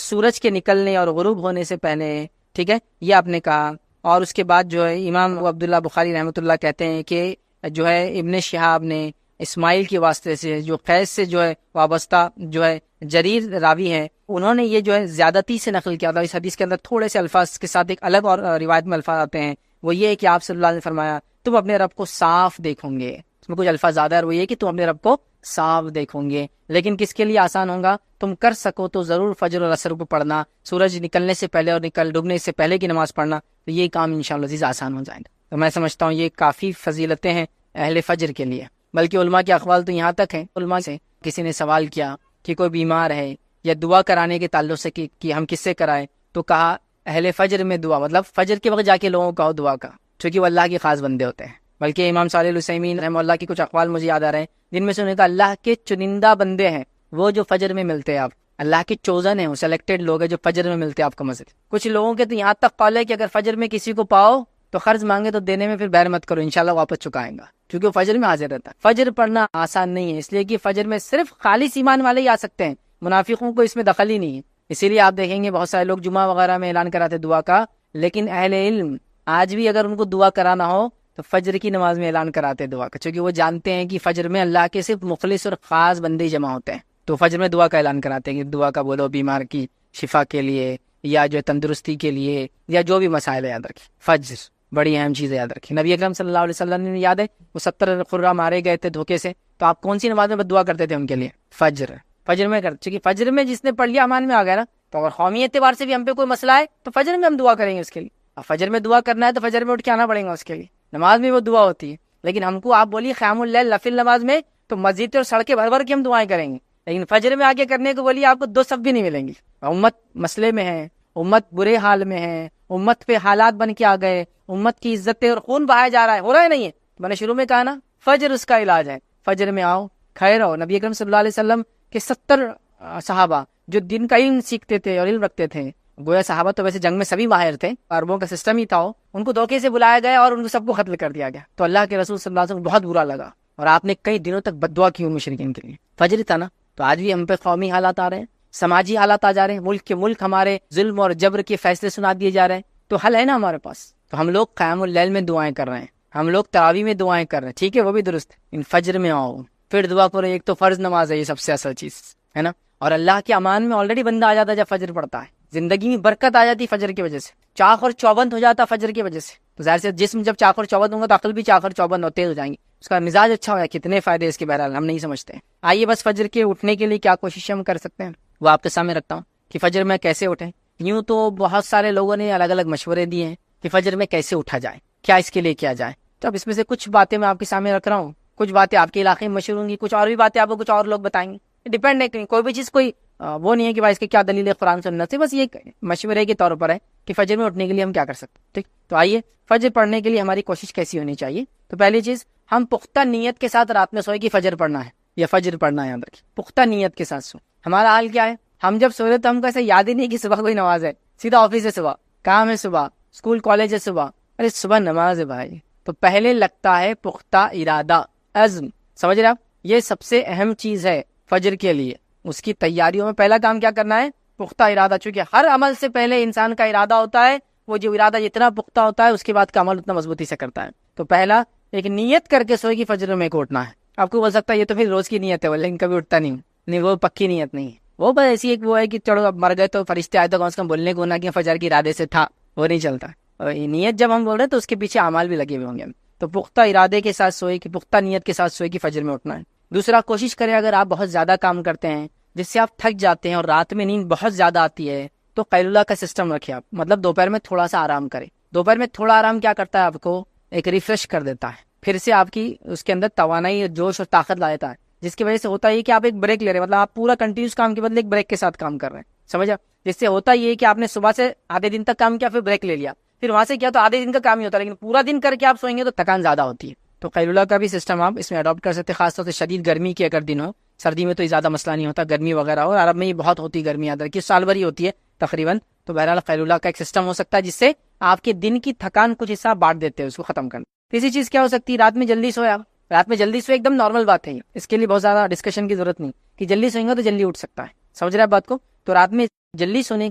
سورج کے نکلنے اور غروب ہونے سے پہلے. ٹھیک ہے, یہ آپ نے کہا. اور اس کے بعد جو ہے امام عبداللہ بخاری رحمۃ اللہ کہتے ہیں کہ جو ہے ابن شہاب نے اسماعیل کے واسطے سے جو قیس سے جو ہے وابستہ جو ہے جریر راوی ہے, انہوں نے یہ جو ہے زیادتی سے نقل کیا تھا. اس حدیث کے اندر تھوڑے سے الفاظ کے ساتھ ایک الگ اور روایت میں الفاظ آتے ہیں, وہ یہ ہے کہ آپ صلی اللہ علیہ وسلم نے فرمایا تم اپنے رب کو صاف دیکھو گے. اس میں کچھ الفاظ زیادہ ہے, وہ یہ کہ تم اپنے رب کو صاف دیکھو گے. لیکن کس کے لیے آسان ہوگا, تم کر سکو تو ضرور فجر اور عصر کو پڑھنا, سورج نکلنے سے پہلے اور ڈوبنے سے پہلے کی نماز پڑھنا, تو یہ کام انشاءاللہ عزیز آسان ہو جائے گا. تو میں سمجھتا ہوں یہ کافی فضیلتیں ہیں اہل فجر کے لیے. بلکہ علماء کے اقوال تو یہاں تک ہیں, علماء سے کسی نے سوال کیا کہ کوئی بیمار ہے یا دعا کرانے کے تعلق سے کہ ہم کس سے کرائیں, تو کہا اہل فجر میں دعا, مطلب فجر کے وقت جا کے لوگوں کو کہو دعا کا, چونکہ وہ اللہ کے خاص بندے ہوتے ہیں. بلکہ امام صالح العثیمین رحمہ اللہ کی کچھ اقوال مجھے یاد آ رہے ہیں جن میں سے انہوں نے کہا اللہ کے چنندہ بندے ہیں وہ جو فجر میں ملتے ہیں, آپ اللہ کے چوزن ہیں, وہ سلیکٹڈ لوگ ہیں جو فجر میں ملتے ہیں آپ کو مسجد. کچھ لوگوں کے تو یہاں تک قول ہے کہ اگر فجر میں کسی کو پاؤ تو قرض مانگے تو دینے میں پھر بیر مت کرو, انشاءاللہ واپس چکائیں گا, کیونکہ وہ فجر میں حاضر رہتا ہے. فجر پڑھنا آسان نہیں ہے, اس لیے کہ فجر میں صرف خالص ایمان والے ہی آ سکتے ہیں, منافقوں کو اس میں دخل ہی نہیں ہے. اسی لیے آپ دیکھیں گے بہت سارے لوگ جمعہ وغیرہ میں اعلان کراتے دعا کا, لیکن اہل علم آج بھی اگر ان کو دعا کرانا ہو تو فجر کی نماز میں اعلان کراتے دعا کا, کیونکہ وہ جانتے ہیں کہ فجر میں اللہ کے صرف مخلص اور خاص بندے جمع ہوتے ہیں, تو فجر میں دعا کا اعلان کراتے ہیں کہ دعا کا بولو بیمار کی شفا کے لیے یا جو تندرستی کے لیے یا جو بھی مسائل ہے, یاد رکھیں فجر بڑی اہم چیز ہے, یاد رکھیں. نبی اکرم صلی اللہ علیہ وسلم نے یاد ہے وہ 70 خرہ مارے گئے تھے دھوکے سے, تو آپ کون سی نماز میں دعا کرتے تھے ان کے لیے؟ فجر میں کرتے, چونکہ فجر میں جس نے پڑھ لیا امان میں آ گیا نا. تو اگر قومی اعتبار سے بھی ہم پہ کوئی مسئلہ ہے تو فجر میں ہم دعا کریں گے اس کے لیے. اب فجر میں دعا کرنا ہے تو فجر میں اٹھ کے آنا پڑے گا اس کے لیے, نماز میں وہ دعا ہوتی ہے. لیکن ہم کو آپ بولیے قیام اللیل نفل نماز میں تو مسجد اور سڑکیں بھر بھر کے ہم دعائیں کریں گے, لیکن فجر میں آگے کرنے کو بولیے آپ کو 2 صف بھی نہیں ملیں گی. امت مسئلے میں ہے, امت برے حال میں ہے, امت پہ حالات بن کے آ گئے, امت کی عزتیں اور خون بہایا جا رہا ہے, ہو رہا ہے نہیں ہے. میں نے شروع میں کہا نا فجر اس کا علاج ہے, فجر میں آؤ خیر ہو. نبی اکرم صلی اللہ علیہ وسلم کے 70 صحابہ جو دن کا علم سیکھتے تھے اور علم رکھتے تھے, گویا صحابہ تو ویسے جنگ میں سبھی ماہر تھے, عربوں کا سسٹم ہی تھا, ان کو دھوکے سے بلایا گیا اور ان کو سب کو قتل کر دیا گیا. تو اللہ کے رسول صلی اللہ علیہ وسلم بہت برا لگا اور آپ نے کئی دنوں تک بد دعا کی ان مشرکین کے لیے. فجر تھا نا. تو آج بھی ہم پہ قومی حالات آ رہے ہیں, سماجی حالات آ جا رہے ہیں, ملک کے ملک ہمارے ظلم اور جبر کے فیصلے سنا دیے جا رہے ہیں, تو حل ہے نا ہمارے پاس. تو ہم لوگ قیام اللیل میں دعائیں کر رہے ہیں, ہم لوگ تراویح میں دعائیں کر رہے ہیں, ٹھیک ہے وہ بھی درست ہے, ان فجر میں آؤ پھر دعا کرو. ایک تو فرض نماز ہے, یہ سب سے اصل چیز ہے نا, اور اللہ کے امان میں آلریڈی بندہ آ جاتا ہے جب فجر پڑتا ہے, زندگی میں برکت آ جاتی فجر کی وجہ سے, چاق اور چوبند ہو جاتا فجر کی وجہ سے. تو ظاہر سے جسم جب چاق اور چوبند ہوگا تو عقل بھی چاق اور چوبند ہوتے ہو جائیں گی, اس کا مزاج اچھا ہو جائے. کتنے فائدے اس کے بہرحال ہم نہیں سمجھتے ہیں. آئیے بس فجر کے اٹھنے کے لیے کیا کوشش ہم کر سکتے ہیں وہ آپ کے سامنے رکھتا ہوں کہ فجر میں کیسے اٹھیں. یوں تو بہت سارے لوگوں نے الگ الگ مشورے دیے ہیں کہ فجر میں کیسے اٹھا جائے, کیا اس کے لیے کیا جائے. تو اب اس میں سے کچھ باتیں میں آپ کے سامنے رکھ رہا ہوں, کچھ باتیں آپ کے علاقے میں مشہور ہوں گی, کچھ اور بھی باتیں آپ کو کچھ اور لوگ بتائیں گے. ڈیپینڈ ہے, کوئی بھی چیز کوئی وہ نہیں ہے کہ بھائی اس کی کیا دلیل ہے قرآن سنت سے, بس یہ مشورے کے طور پر ہے کہ فجر میں اٹھنے کے لیے ہم کیا کر سکتے ہیں. ٹھیک, تو آئیے فجر پڑھنے کے لیے ہماری کوشش کیسی ہونی چاہیے. تو پہلی چیز, ہم پختہ نیت کے ساتھ رات میں سوئے کہ فجر پڑھنا ہے یا فجر پڑھنا ہے, یاد رکھیے پختہ نیت کے ساتھ سو. ہمارا حال کیا ہے, ہم جب سو رہے تو ہم کو ایسا یاد ہی نہیں کہ صبح کوئی نماز ہے, سیدھا آفس ہے صبح, کام ہے صبح, اسکول کالج ہے صبح, ارے صبح نماز ہے بھائی. تو پہلے لگتا ہے پختہ ارادہ, عزم, سمجھ رہے آپ, یہ سب سے اہم چیز ہے فجر کے لیے. اس کی تیاریوں میں پہلا کام کیا کرنا ہے, پختہ ارادہ. چونکہ ہر عمل سے پہلے انسان کا ارادہ ہوتا ہے, وہ جو ارادہ جتنا پختہ ہوتا ہے اس کے بعد کا عمل اتنا مضبوطی سے کرتا ہے. تو پہلا ایک نیت کر کے سوئے کہ فجر میں کو اٹھنا ہے. آپ کو بول سکتا ہے یہ تو پھر روز کی نیت ہے, لیکن کبھی اٹھتا نہیں, وہ پکی نیت نہیں ہے, وہ بس ایسی ایک وہ ہے کہ چلو اب مر گئے تو فرشتے آئے تو کم سے کم بولنے کو نہ کہ فجر کے ارادے سے تھا, وہ نہیں چلتا. اور نیت جب ہم بول رہے ہیں تو اس کے پیچھے اعمال بھی لگے ہوئے ہوں گے. تو پختہ ارادے کے ساتھ سوئے، کہ پختہ نیت کے ساتھ سوئے کہ فجر میں اٹھنا ہے۔ دوسرا، کوشش کریں اگر آپ بہت زیادہ کام کرتے ہیں جس سے آپ تھک جاتے ہیں اور رات میں نیند بہت زیادہ آتی ہے، تو قیلولہ کا سسٹم رکھیں آپ، مطلب دوپہر میں تھوڑا سا آرام کریں۔ دوپہر میں تھوڑا آرام کیا کرتا ہے، آپ کو ایک ریفریش کر دیتا ہے، پھر سے آپ کی اس کے اندر توانائی، جوش اور طاقت لا دیتا ہے، جس کی وجہ سے ہوتا ہے کہ آپ ایک بریک لے رہے ہیں، مطلب آپ پورا کنٹینیوس کام کے بدلے ایک بریک کے ساتھ کام کر رہے ہیں، سمجھا؟ جس سے ہوتا یہ ہے کہ آپ نے صبح سے آدھے دن تک کام کیا، پھر بریک لے لیا، پھر وہاں سے کیا تو آدھے دن کا کام ہی ہوتا ہے، لیکن پورا دن کر کے آپ سوئیں گے تو تھکان زیادہ ہوتی ہے۔ تو قیلولہ کا بھی سسٹم آپ اس میں اڈاپٹ کر سکتے ہیں، خاص طور سے شدید گرمی کے اگر دن ہو، سردی میں تو زیادہ مسئلہ نہیں ہوتا، گرمی وغیرہ ہو، عرب میں یہ بہت ہوتی گرمی، یاد رکھیے سال بھر ہی ہوتی ہے تقریباً، تو بہرحال قیلولہ کا ایک سسٹم ہو سکتا ہے جس سے آپ کے دن کی تھکان کچھ حصہ بانٹ دیتے ہیں، اس کو ختم کرنا۔ تیسری چیز کیا ہو سکتی ہے، رات میں جلدی سوئے آپ، رات میں جلدی سوئے ایک دم نارمل بات ہے، اس کے لیے بہت زیادہ ڈسکشن کی ضرورت نہیں کہ جلدی سوئیں گے تو جلدی اٹھ سکتا ہے، سمجھ رہے ہیں بات کو؟ تو رات میں جلدی سونے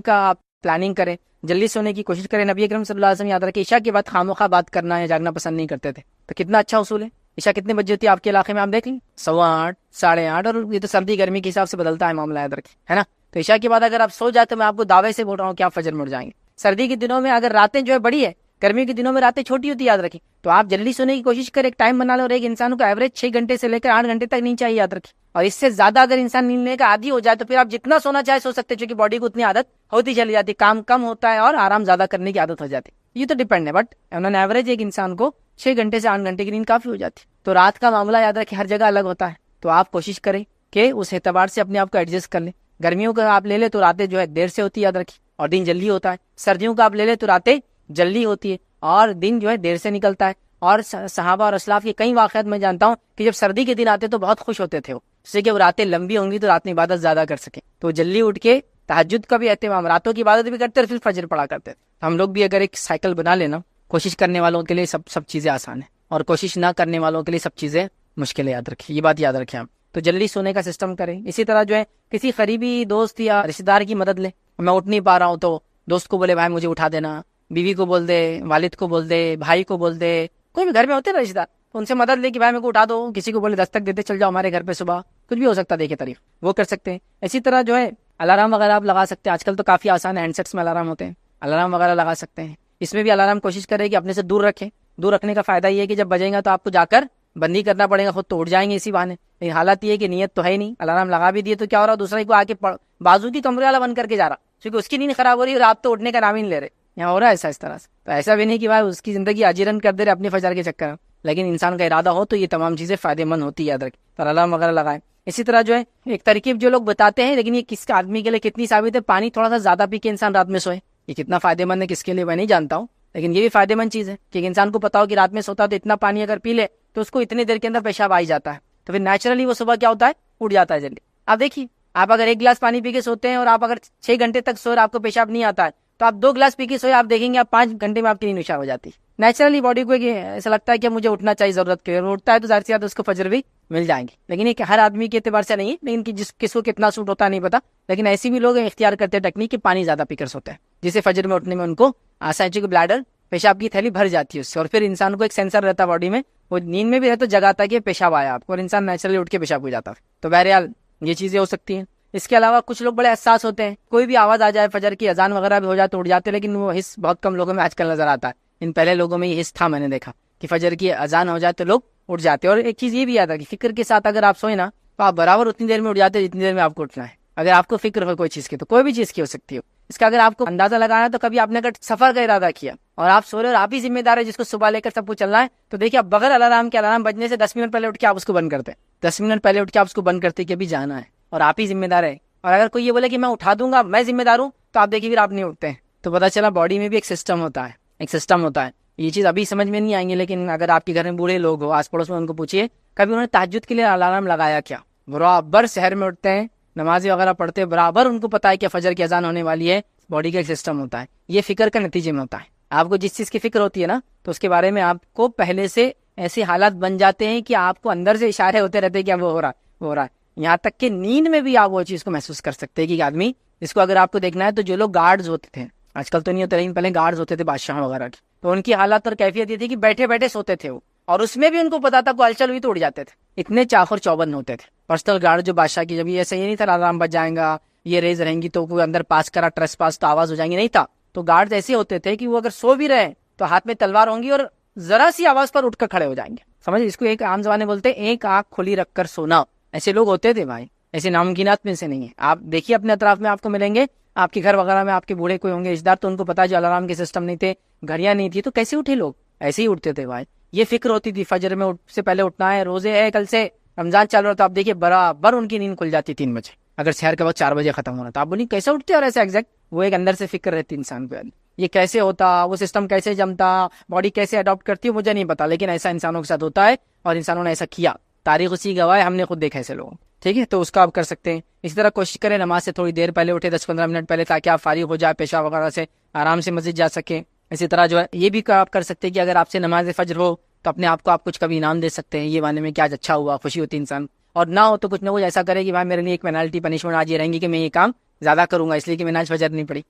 کا آپ پلاننگ کریں، جلدی سونے کی کوشش کریں۔ نبی اکرم صلی اللہ علیہ وسلم یاد رکھیں عشاء کے بعد خاموخواہ بات کرنا یا جاگنا پسند نہیں کرتے تھے، تو کتنا اچھا اصول ہے۔ عشاء کتنے بجے ہوتی ہے آپ کے علاقے میں، آپ دیکھ لیں 8:15 8:30، اور یہ تو سردی گرمی کے حساب سے بدلتا ہے معاملہ، یاد رکھیں، ہے نا؟ تو عشاء کے بعد اگر آپ سو جاتے تو میں آپ کو دعوے سے بول رہا ہوں کہ آپ فجر میں اٹھ جائیں گے۔ سردی کے دنوں میں اگر راتیں جو ہے بڑی ہے، گرمی کے دنوں میں راتیں چھوٹی ہوتی ہے، یاد رکھیں، تو آپ جلدی سونے کی کوشش کریں، ایک ٹائم بنا لو، اور ایک انسان کو ایوریج 6 گھنٹے سے لے کر 8 گھنٹے تک نیند چاہیے، یاد رکھیں، اور اس سے زیادہ اگر انسان نیند لینے کا عادی ہو جائے تو پھر آپ جتنا سونا چاہے سو سکتے ہیں، کیونکہ باڈی کو اتنی عادت ہوتی چلی جاتی ہے، کام کم ہوتا ہے اور آرام زیادہ کرنے کی عادت ہو جاتی ہے، یہ تو ڈیپینڈ ہے، بٹ آن ایوریج ایک انسان کو 6 گھنٹے سے 8 گھنٹے کی نیند کافی ہو جاتی ہے۔ تو رات کا معاملہ یاد رکھیں ہر جگہ الگ ہوتا ہے، تو آپ کوشش کریں کہ اس اعتبار سے اپنے آپ کو ایڈجسٹ کر لیں۔ گرمیوں کا آپ لے لیں تو راتیں جو ہے دیر سے ہوتی ہے، یاد رکھیں، اور دن جلدی ہوتا ہے۔ سردیوں کا آپ لے لیں تو راتیں جلدی ہوتی ہے اور دن جو ہے دیر سے نکلتا ہے، اور صحابہ اور اسلاف کے کئی واقعات میں جانتا ہوں کہ جب سردی کے دن آتے تو بہت خوش ہوتے تھے وہ، اس سے کہ وہ راتیں لمبی ہوں گی تو رات میں عبادت زیادہ کر سکیں، تو جلدی اٹھ کے تہجد کا بھی اہتمام، راتوں کی عبادت بھی کرتے اور پھر فجر پڑھا کرتے تھے۔ ہم لوگ بھی اگر ایک سائیکل بنا لینا، کوشش کرنے والوں کے لیے سب چیزیں آسان ہیں، اور کوشش نہ کرنے والوں کے لیے سب چیزیں مشکل ہے، یاد رکھیں، یہ بات یاد رکھیں آپ۔ تو جلدی سونے کا سسٹم کریں۔ اسی طرح جو ہے کسی قریبی دوست یا رشتہ دار کی مدد لیں، میں اٹھ نہیں پا رہا ہوں تو دوست کو بولے بھائی مجھے اٹھا دینا، بیوی کو بول دے، والد کو بول دے، بھائی کو بول دے، کوئی بھی گھر میں ہوتے نا رشتہ دار، تو ان سے مدد لے کہ بھائی میرے کو اٹھا دو، کسی کو بولے دستک دیتے چل جاؤ ہمارے گھر پہ صبح، کچھ بھی ہو سکتا ہے، دیکھیں طریق وہ کر سکتے ہیں۔ اسی طرح جو ہے الارم وغیرہ آپ لگا سکتے ہیں، آج کل تو کافی آسان ہے، ہینڈ سیٹس میں الارم ہوتے ہیں، الارم وغیرہ لگا سکتے ہیں۔ اس میں بھی الارم کوشش کریں کہ اپنے سے دور رکھیں، دور رکھنے کا فائدہ یہ ہے کہ جب بجیں گا تو آپ کو جا کر بند ہی کرنا پڑے گا، خود تو اٹھ جائیں گے اسی بہانے، لیکن حالت یہ ہے کہ نیت تو ہے ہی نہیں، الارم لگا بھی دیے تو کیا ہو رہا، دوسرے کو آ کے بازو کی کمرے والا بند کر کے جا رہا، کیونکہ اس کی نیند خراب ہو رہی ہے اور آپ تو اٹھنے کا نام ہی نہیں لے رہے، یہاں ہو رہا ہے ایسا اس طرح سے۔ تو ایسا بھی نہیں کہ بھائی اس کی زندگی اجیرن کر دے رہے اپنے فجر کے چکر میں، لیکن انسان کا ارادہ ہو تو یہ تمام چیزیں فائدے مند ہوتی ہے، یاد رکھیں، تو الارم وغیرہ لگائیں۔ اسی طرح جو ہے ایک ترکیب جو لوگ بتاتے ہیں، لیکن یہ کس آدمی کے لیے کتنی ثابت ہے، پانی تھوڑا سا زیادہ پی کے انسان رات میں سوئے، یہ کتنا فائدے مند ہے کس کے لیے میں نہیں جانتا ہوں، لیکن یہ بھی فائدے مند چیز ہے کہ ایک انسان کو پتا ہو کہ رات میں سوتا تو اتنا پانی اگر پی لے تو اس کو اتنی دیر کے اندر پیشاب آ ہی جاتا ہے، تو پھر نیچرلی وہ صبح کیا ہوتا ہے، اٹھ جاتا ہے جلدی۔ آپ دیکھیے، آپ اگر 1 گلاس پانی پی کے سوتے ہیں اور آپ اگر 6 گھنٹے تک سو اور آپ کو پیشاب نہیں آتا ہے، تو آپ 2 گلاس پی کے سوئے، آپ دیکھیں گے آپ 5 گھنٹے میں آپ کی نیند نشا ہو جاتی ہے۔ نیچرلی باڈی کو ایسا لگتا ہے کہ مجھے اٹھنا چاہیے ضرورت کے، اور اٹھتا ہے تو ظاہر سی بات ہے اس کو فجر بھی مل جائیں گے، لیکن یہ ہر آدمی کے اعتبار سے نہیں ہے، لیکن کس کو کتنا سوٹ ہوتا ہے نہیں پتا، لیکن ایسی بھی لوگ اختیار کرتے ہیں ٹیکنیک کہ پانی زیادہ پی کر سوتے ہیں، جسے فجر میں اٹھنے میں ان کو آسان، چونکہ بلیڈر پیشاب کی تھیلی بھر جاتی ہے اس سے، اور پھر انسان کو ایک سینسر رہتا ہے باڈی میں، وہ نیند میں بھی رہتا جگاتا ہے کہ پیشاب آیا آپ کو، اور انسان نیچرلی اٹھ کے پیشاب ہو جاتا ہے۔ تو بہرحال یہ چیزیں ہو سکتی ہیں۔ اس کے علاوہ کچھ لوگ بڑے حساس ہوتے ہیں، کوئی بھی آواز آ جائے، فجر کی اذان وغیرہ بھی ہو جائے تو اٹھ جاتے ہیں، لیکن وہ حس بہت کم لوگوں میں آج کل نظر آتا ہے، ان پہلے لوگوں میں یہ حس تھا، میں نے دیکھا کہ فجر کی اذان ہو جائے تو لوگ اٹھ جاتے ہیں۔ اور ایک چیز یہ بھی یاد ہے کہ فکر کے ساتھ اگر آپ سوئیں نا تو آپ برابر اتنی دیر میں اٹھ جاتے ہیں جتنی دیر میں آپ کو اٹھنا ہے، اگر آپ کو فکر ہو کوئی چیز کی، تو کوئی بھی چیز کی ہو سکتی ہو، اس کا اگر آپ کو اندازہ لگانا ہے تو کبھی آپ نے اگر سفر کا ارادہ کیا اور آپ سو رہے اور آپ ہی ذمہ دار ہے جس کو صبح لے کر سب کو چلنا ہے، تو دیکھیے آپ بغیر الارم کے، الارم بجنے سے 10 منٹ پہلے اٹھ کے آپ اس کو بند کرتے ہیں، 10 منٹ پہلے اٹھ کے آپ اس کو بند کرتے کہ ابھی جانا ہے اور آپ ہی ذمہ دار ہے۔ اور اگر کوئی یہ بولے کہ میں اٹھا دوں گا، میں ذمہ دار ہوں، تو آپ دیکھیے پھر آپ نہیں اٹھتے ہیں، تو پتا چلا باڈی میں بھی ایک سسٹم ہوتا ہے، ایک سسٹم ہوتا ہے۔ یہ چیز ابھی سمجھ میں نہیں آئیں گے، لیکن اگر آپ کے گھر میں بوڑھے لوگ ہو، آس پڑوس میں، ان کو پوچھیے کبھی انہوں نے تہجد کے لیے الارم لگایا کیا، برابر سحر میں اٹھتے ہیں، نمازیں وغیرہ پڑھتے ہیں، برابر ان کو پتا ہے کہ فجر کی اذان ہونے والی ہے، باڈی کا ایک سسٹم ہوتا ہے، یہ فکر کا نتیجے میں ہوتا ہے۔ آپ کو جس چیز کی فکر ہوتی ہے نا، تو اس کے بارے میں آپ کو پہلے سے ایسے حالات بن جاتے ہیں کہ آپ کو اندر سے اشارے ہوتے رہتے ہیں کہ وہ ہو رہا ہے، وہ ہو رہا ہے، یہاں تک کہ نیند میں بھی آپ وہ چیز کو محسوس کر سکتے ہیں کہ آدمی، اس کو اگر آپ کو دیکھنا ہے تو جو لوگ گارڈز ہوتے تھے، آج کل تو نہیں ہوتے لیکن پہلے گارڈز ہوتے تھے بادشاہ وغیرہ کے، تو ان کی حالات اور کیفیت یہ تھی کہ بیٹھے بیٹھے سوتے تھے وہ، اور اس میں بھی ان کو پتا تھا کوئی ہلچل ہوئی تو اڑ جاتے تھے، اتنے چاخر چوبند ہوتے تھے پرسنل گارڈ جو بادشاہ کی۔ جب یہ ایسا یہ نہیں تھا الارم بج جائیں گا، یہ ریز رہیں گی تو کوئی اندر پاس کرا ٹریس پاس تو آواز ہو جائیں گی، نہیں تھا، تو گارڈز ایسے ہوتے تھے کہ وہ اگر سو بھی رہے تو ہاتھ میں تلوار ہوں گی اور ذرا سی آواز پر اٹھ کر کھڑے ہو جائیں گے. سمجھ, اس کو ایک عام زبان میں بولتے ہیں ایک آنکھ کھلی رکھ کر سونا. ایسے لوگ ہوتے تھے بھائی, ایسے ناممکنات میں سے نہیں ہے. آپ دیکھیے اپنے اطراف میں آپ کو ملیں گے, آپ کے گھر وغیرہ میں آپ کے بوڑھے کوئی ہوں گے رشتے دار, تو ان کو پتا جو الارم کے سسٹم نہیں تھے, گھڑیاں نہیں تھی, تو کیسے اٹھے لوگ؟ ایسے ہی اٹھتے تھے بھائی. یہ فکر ہوتی تھی فجر میں سے پہلے اٹھنا ہے, روزے ہے کل سے, رمضان چل رہا تھا, آپ دیکھیے برابر ان کی نیند کھل جاتی 3 بجے, اگر شہر کا وقت 4 بجے ختم ہونا. تو آپ بولیے کیسے اٹھتے اور ایسے ایگزیکٹ, وہ ایک اندر سے فکر رہتی انسان کو. یہ کیسے ہوتا, وہ سسٹم کیسے جمتا, باڈی کیسے اڈاپٹ کرتی ہے, مجھے نہیں پتا, لیکن ایسا انسانوں کے ساتھ ہوتا ہے اور انسانوں نے ایسا کیا. تاریخ اسی گواہ ہے, ہم نے خود دیکھا ایسے لوگوں. ٹھیک ہے, تو اس کا آپ کر سکتے ہیں. اسی طرح کوشش کریں نماز سے تھوڑی دیر پہلے اٹھے, 10-15 منٹ پہلے, تاکہ آپ فارغ ہو جائے پیشاب وغیرہ سے, آرام سے مسجد جا سکیں. اسی طرح جو ہے یہ بھی آپ کر سکتے ہیں کہ اگر آپ سے نماز فجر ہو تو اپنے آپ کو آپ کچھ کبھی انعام دے سکتے ہیں, یہ معنی میں کہ آج اچھا ہوا, خوشی ہوتی انسان. اور نہ ہو تو کچھ نہ کچھ ایسا کرے کہ بھائی میرے لیے ایک پینالٹی پنشمنٹ آج یہ رہیں گی کہ میں یہ کام زیادہ کروں گا, اس لیے کہ میں نے آج فجر نہیں پڑھی.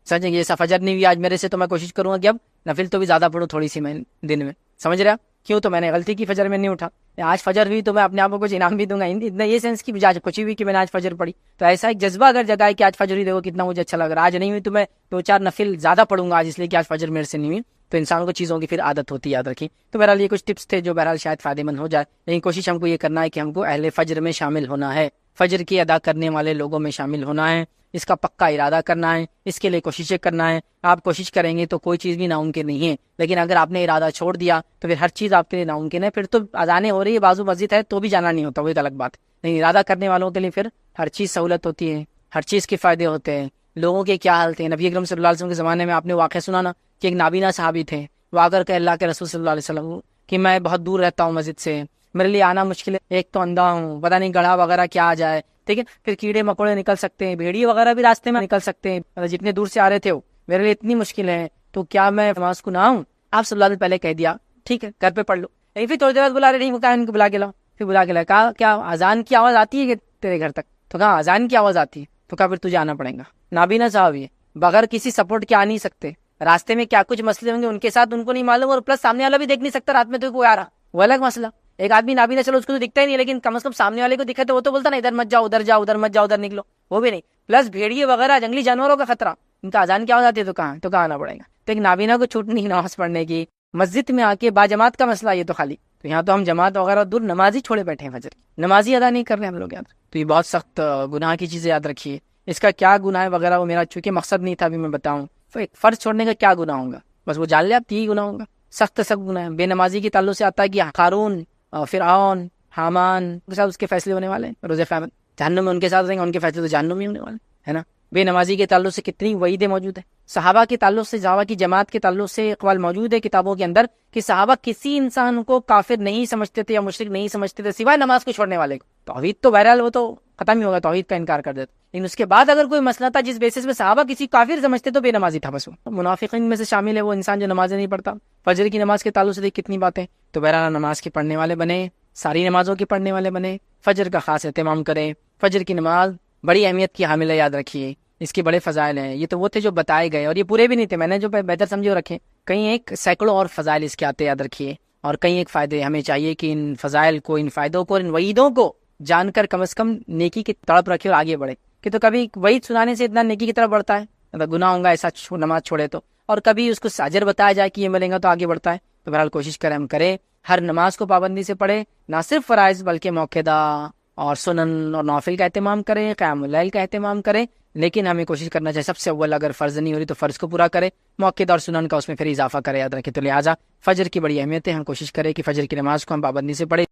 سمجھیں گے, ایسا فجر نہیں ہوئی آج میرے سے, تو میں کوشش کروں گا کہ اب نفل تو بھی زیادہ پڑھوں تھوڑی سی میں دن میں. سمجھ رہا کیوں؟ تو میں نے غلطی کی, فجر میں نہیں اٹھا, آج فجر ہوئی تو میں اپنے آپ کو کچھ انعام بھی دوں گا. اتنا یہ سینس کی آج خوشی ہوئی کہ میں نے آج فجر پڑھی, تو ایسا ایک جذبہ اگر جگائے کہ آج فجر ہوئی, دیکھو کتنا مجھے اچھا لگ رہا ہے. آج نہیں ہوئی تو میں 2-4 نفل زیادہ پڑھوں گا آج, اس لیے کہ آج فجر میرے سے نہیں ہوئی. تو انسانوں کو چیزوں کی پھر عادت ہوتی ہے, یاد رکھیں. تو بہرحال یہ کچھ ٹپس تھے جو بہرحال شاید فائدے مند ہو جائے, لیکن کوشش ہم کو یہ کرنا ہے کہ ہم کو اہل فجر میں شامل ہونا ہے, فجر کی ادا کرنے والے لوگوں میں شامل ہونا ہے. اس کا پکا ارادہ کرنا ہے, اس کے لیے کوششیں کرنا ہے. آپ کوشش کریں گے تو کوئی چیز بھی ناممکن نہیں ہے, لیکن اگر آپ نے ارادہ چھوڑ دیا تو پھر ہر چیز آپ کے لیے ناممکن ہے. پھر تو اذانیں ہو رہی ہے, بازو مسجد ہے, تو بھی جانا نہیں ہوتا, وہ ایک الگ بات. لیکن ارادہ کرنے والوں کے لیے پھر ہر چیز سہولت ہوتی ہے, ہر چیز کے فائدے ہوتے ہیں. لوگوں کے کیا حال تھے, نبی اکرم صلی اللہ علیہ وسلم کے زمانے میں آپ نے واقعہ سنا نا, کہ ایک نابینا صحابی تھے, وہ آ کر کے اللہ کے رسول صلی اللہ علیہ وسلم کہ میں بہت دور رہتا ہوں مسجد سے, میرے لیے آنا مشکل ہے, ایک تو اندھا ہوں, پتہ نہیں گڑھا وغیرہ کیا آ جائے. ٹھیک ہے, پھر کیڑے مکوڑے نکل سکتے ہیں, بھیڑیے وغیرہ بھی راستے میں نکل سکتے ہیں, جتنے دور سے آ رہے تھے وہ, میرے لیے اتنی مشکل ہے, تو کیا میں نماز کو نہ آؤں؟ آپ صلی اللہ علیہ وسلم پہلے کہہ دیا ٹھیک ہے گھر پہ پڑھ لو. لیکن پھر تھوڑی دیر بعد بلا رہے نہیں, ان کو بلا کے لاؤ. پھر بلا کے لاؤ, کہا کیا اذان کی آواز آتی ہے کہ تیرے گھر تک؟ تو کہا اذان کی آواز آتی ہے. تو کہا پھر تجھے آنا پڑے گا. نابینا صاحب یہ بغیر کسی سپورٹ کے آ نہیں سکتے, راستے میں کیا کچھ مسئلے ہوں گے ان کے ساتھ, ان کو نہیں معلوم, اور پلس سامنے والا بھی دیکھ نہیں سکتا رات میں, تو کوئی آ رہا, وہ الگ مسئلہ. ایک آدمی نابینا, چلو اس کو تو دکھتا ہی نہیں, لیکن کم از کم سامنے والے کو دکھا تو وہ تو بولتا نا ادھر مت جاؤ, ادھر جاؤ, ادھر مت جاؤ, ادھر نکلو, وہ بھی نہیں. پلس بھیڑیے وغیرہ جنگلی جانوروں کا خطرہ, ان کا اذان کیا ہو جاتی ہے, تو کہاں آنا پڑے گا. تو ایک نابینا کو چھوٹ نہیں نماز پڑھنے کی, مسجد میں آ کے باجماعت کا مسئلہ یہ تو خالی, تو یہاں تو ہم جماعت وغیرہ دور نماز ہی چھوڑے بیٹھے ہیں, فجر نماز ہی ادا نہیں کر رہے ہم لوگ, یاد. تو یہ بہت سخت گناہ کی چیزیں, یاد رکھیے. اس کا کیا گناہ ہے وغیرہ وہ میرا چونکہ مقصد نہیں تھا ابھی میں بتاؤں. فرض چھوڑنے کا کیا گناہ ہوگا, بس وہ جان لے آپ, 3 گناہ ہوگا, سخت گناہ ہے. بے نمازی کے تعلق سے آتا ہے کہ قارون, فرعون, حامان کے ساتھ اس کے فیصلے ہونے والے ہیں روز قیامت, جہنم میں ان کے ساتھ رہیں گے, ان کے فیصلے تو جہنم میں ہونے والے ہے نا. بے نمازی کے تعلق سے کتنی وعیدیں موجود ہیں. صحابہ کے تعلق سے, صحابہ کی جماعت کے تعلق سے اقوال موجود ہے کتابوں کے اندر کہ صحابہ کسی انسان کو کافر نہیں سمجھتے تھے یا مشرک نہیں سمجھتے تھے سوائے نماز کو چھوڑنے والے کو. توحید تو بہرحال وہ تو ختم ہی ہوگا, توحید کا انکار کر دیتے, لیکن اس کے بعد اگر کوئی مسئلہ تھا جس بیسس میں صحابہ کسی کافر سمجھتے تو بے نمازی تھا بس. وہ منافقین میں سے شامل ہے وہ انسان جو نمازیں نہیں پڑھتا. فجر کی نماز کے تعلق سے دیکھ کتنی باتیں. تو بہرحال نماز کے پڑھنے والے بنے, ساری نمازوں کے پڑھنے والے بنے, فجر کا خاص اہتمام کریں. فجر کی نماز بڑی اہمیت کی حامل ہے, یاد رکھیے. اس کے بڑے فضائل ہیں. یہ تو وہ تھے جو بتائے گئے, اور یہ پورے بھی نہیں تھے, میں نے جو بہتر سمجھے رکھے. کہیں ایک سینکڑوں اور فضائل اس کے آتے, یاد رکھیے. اور کہیں ایک فائدے. ہمیں چاہیے کہ ان فضائل کو, ان فائدوں کو, ان وعیدوں کو جان کر کم از کم نیکی کی تڑپ رکھے اور آگے بڑھے. کہ تو کبھی وعید سنانے سے اتنا نیکی کی طرف بڑھتا ہے, مطلب گناہ ہوگا ایسا نماز چھوڑے تو, اور کبھی اس کو اجر بتایا جائے کہ یہ ملے گا تو آگے بڑھتا ہے. تو بہرحال کوشش کریں ہم کریں, ہر نماز کو پابندی سے پڑھے, نہ صرف فرائض بلکہ موقعہ اور سنن اور نوافل کا اہتمام کریں, قیام اللیل کا اہتمام کریں. لیکن ہمیں کوشش کرنا چاہیے سب سے اول اگر فرض نہیں ہو رہی تو فرض کو پورا کرے, موقع اور سنن کا اس میں پھر اضافہ کرے, یاد رکھے. تو لہٰذا فجر کی بڑی اہمیت ہے, ہم کوشش کریں کہ فجر کی نماز کو ہم پابندی سے پڑھیں.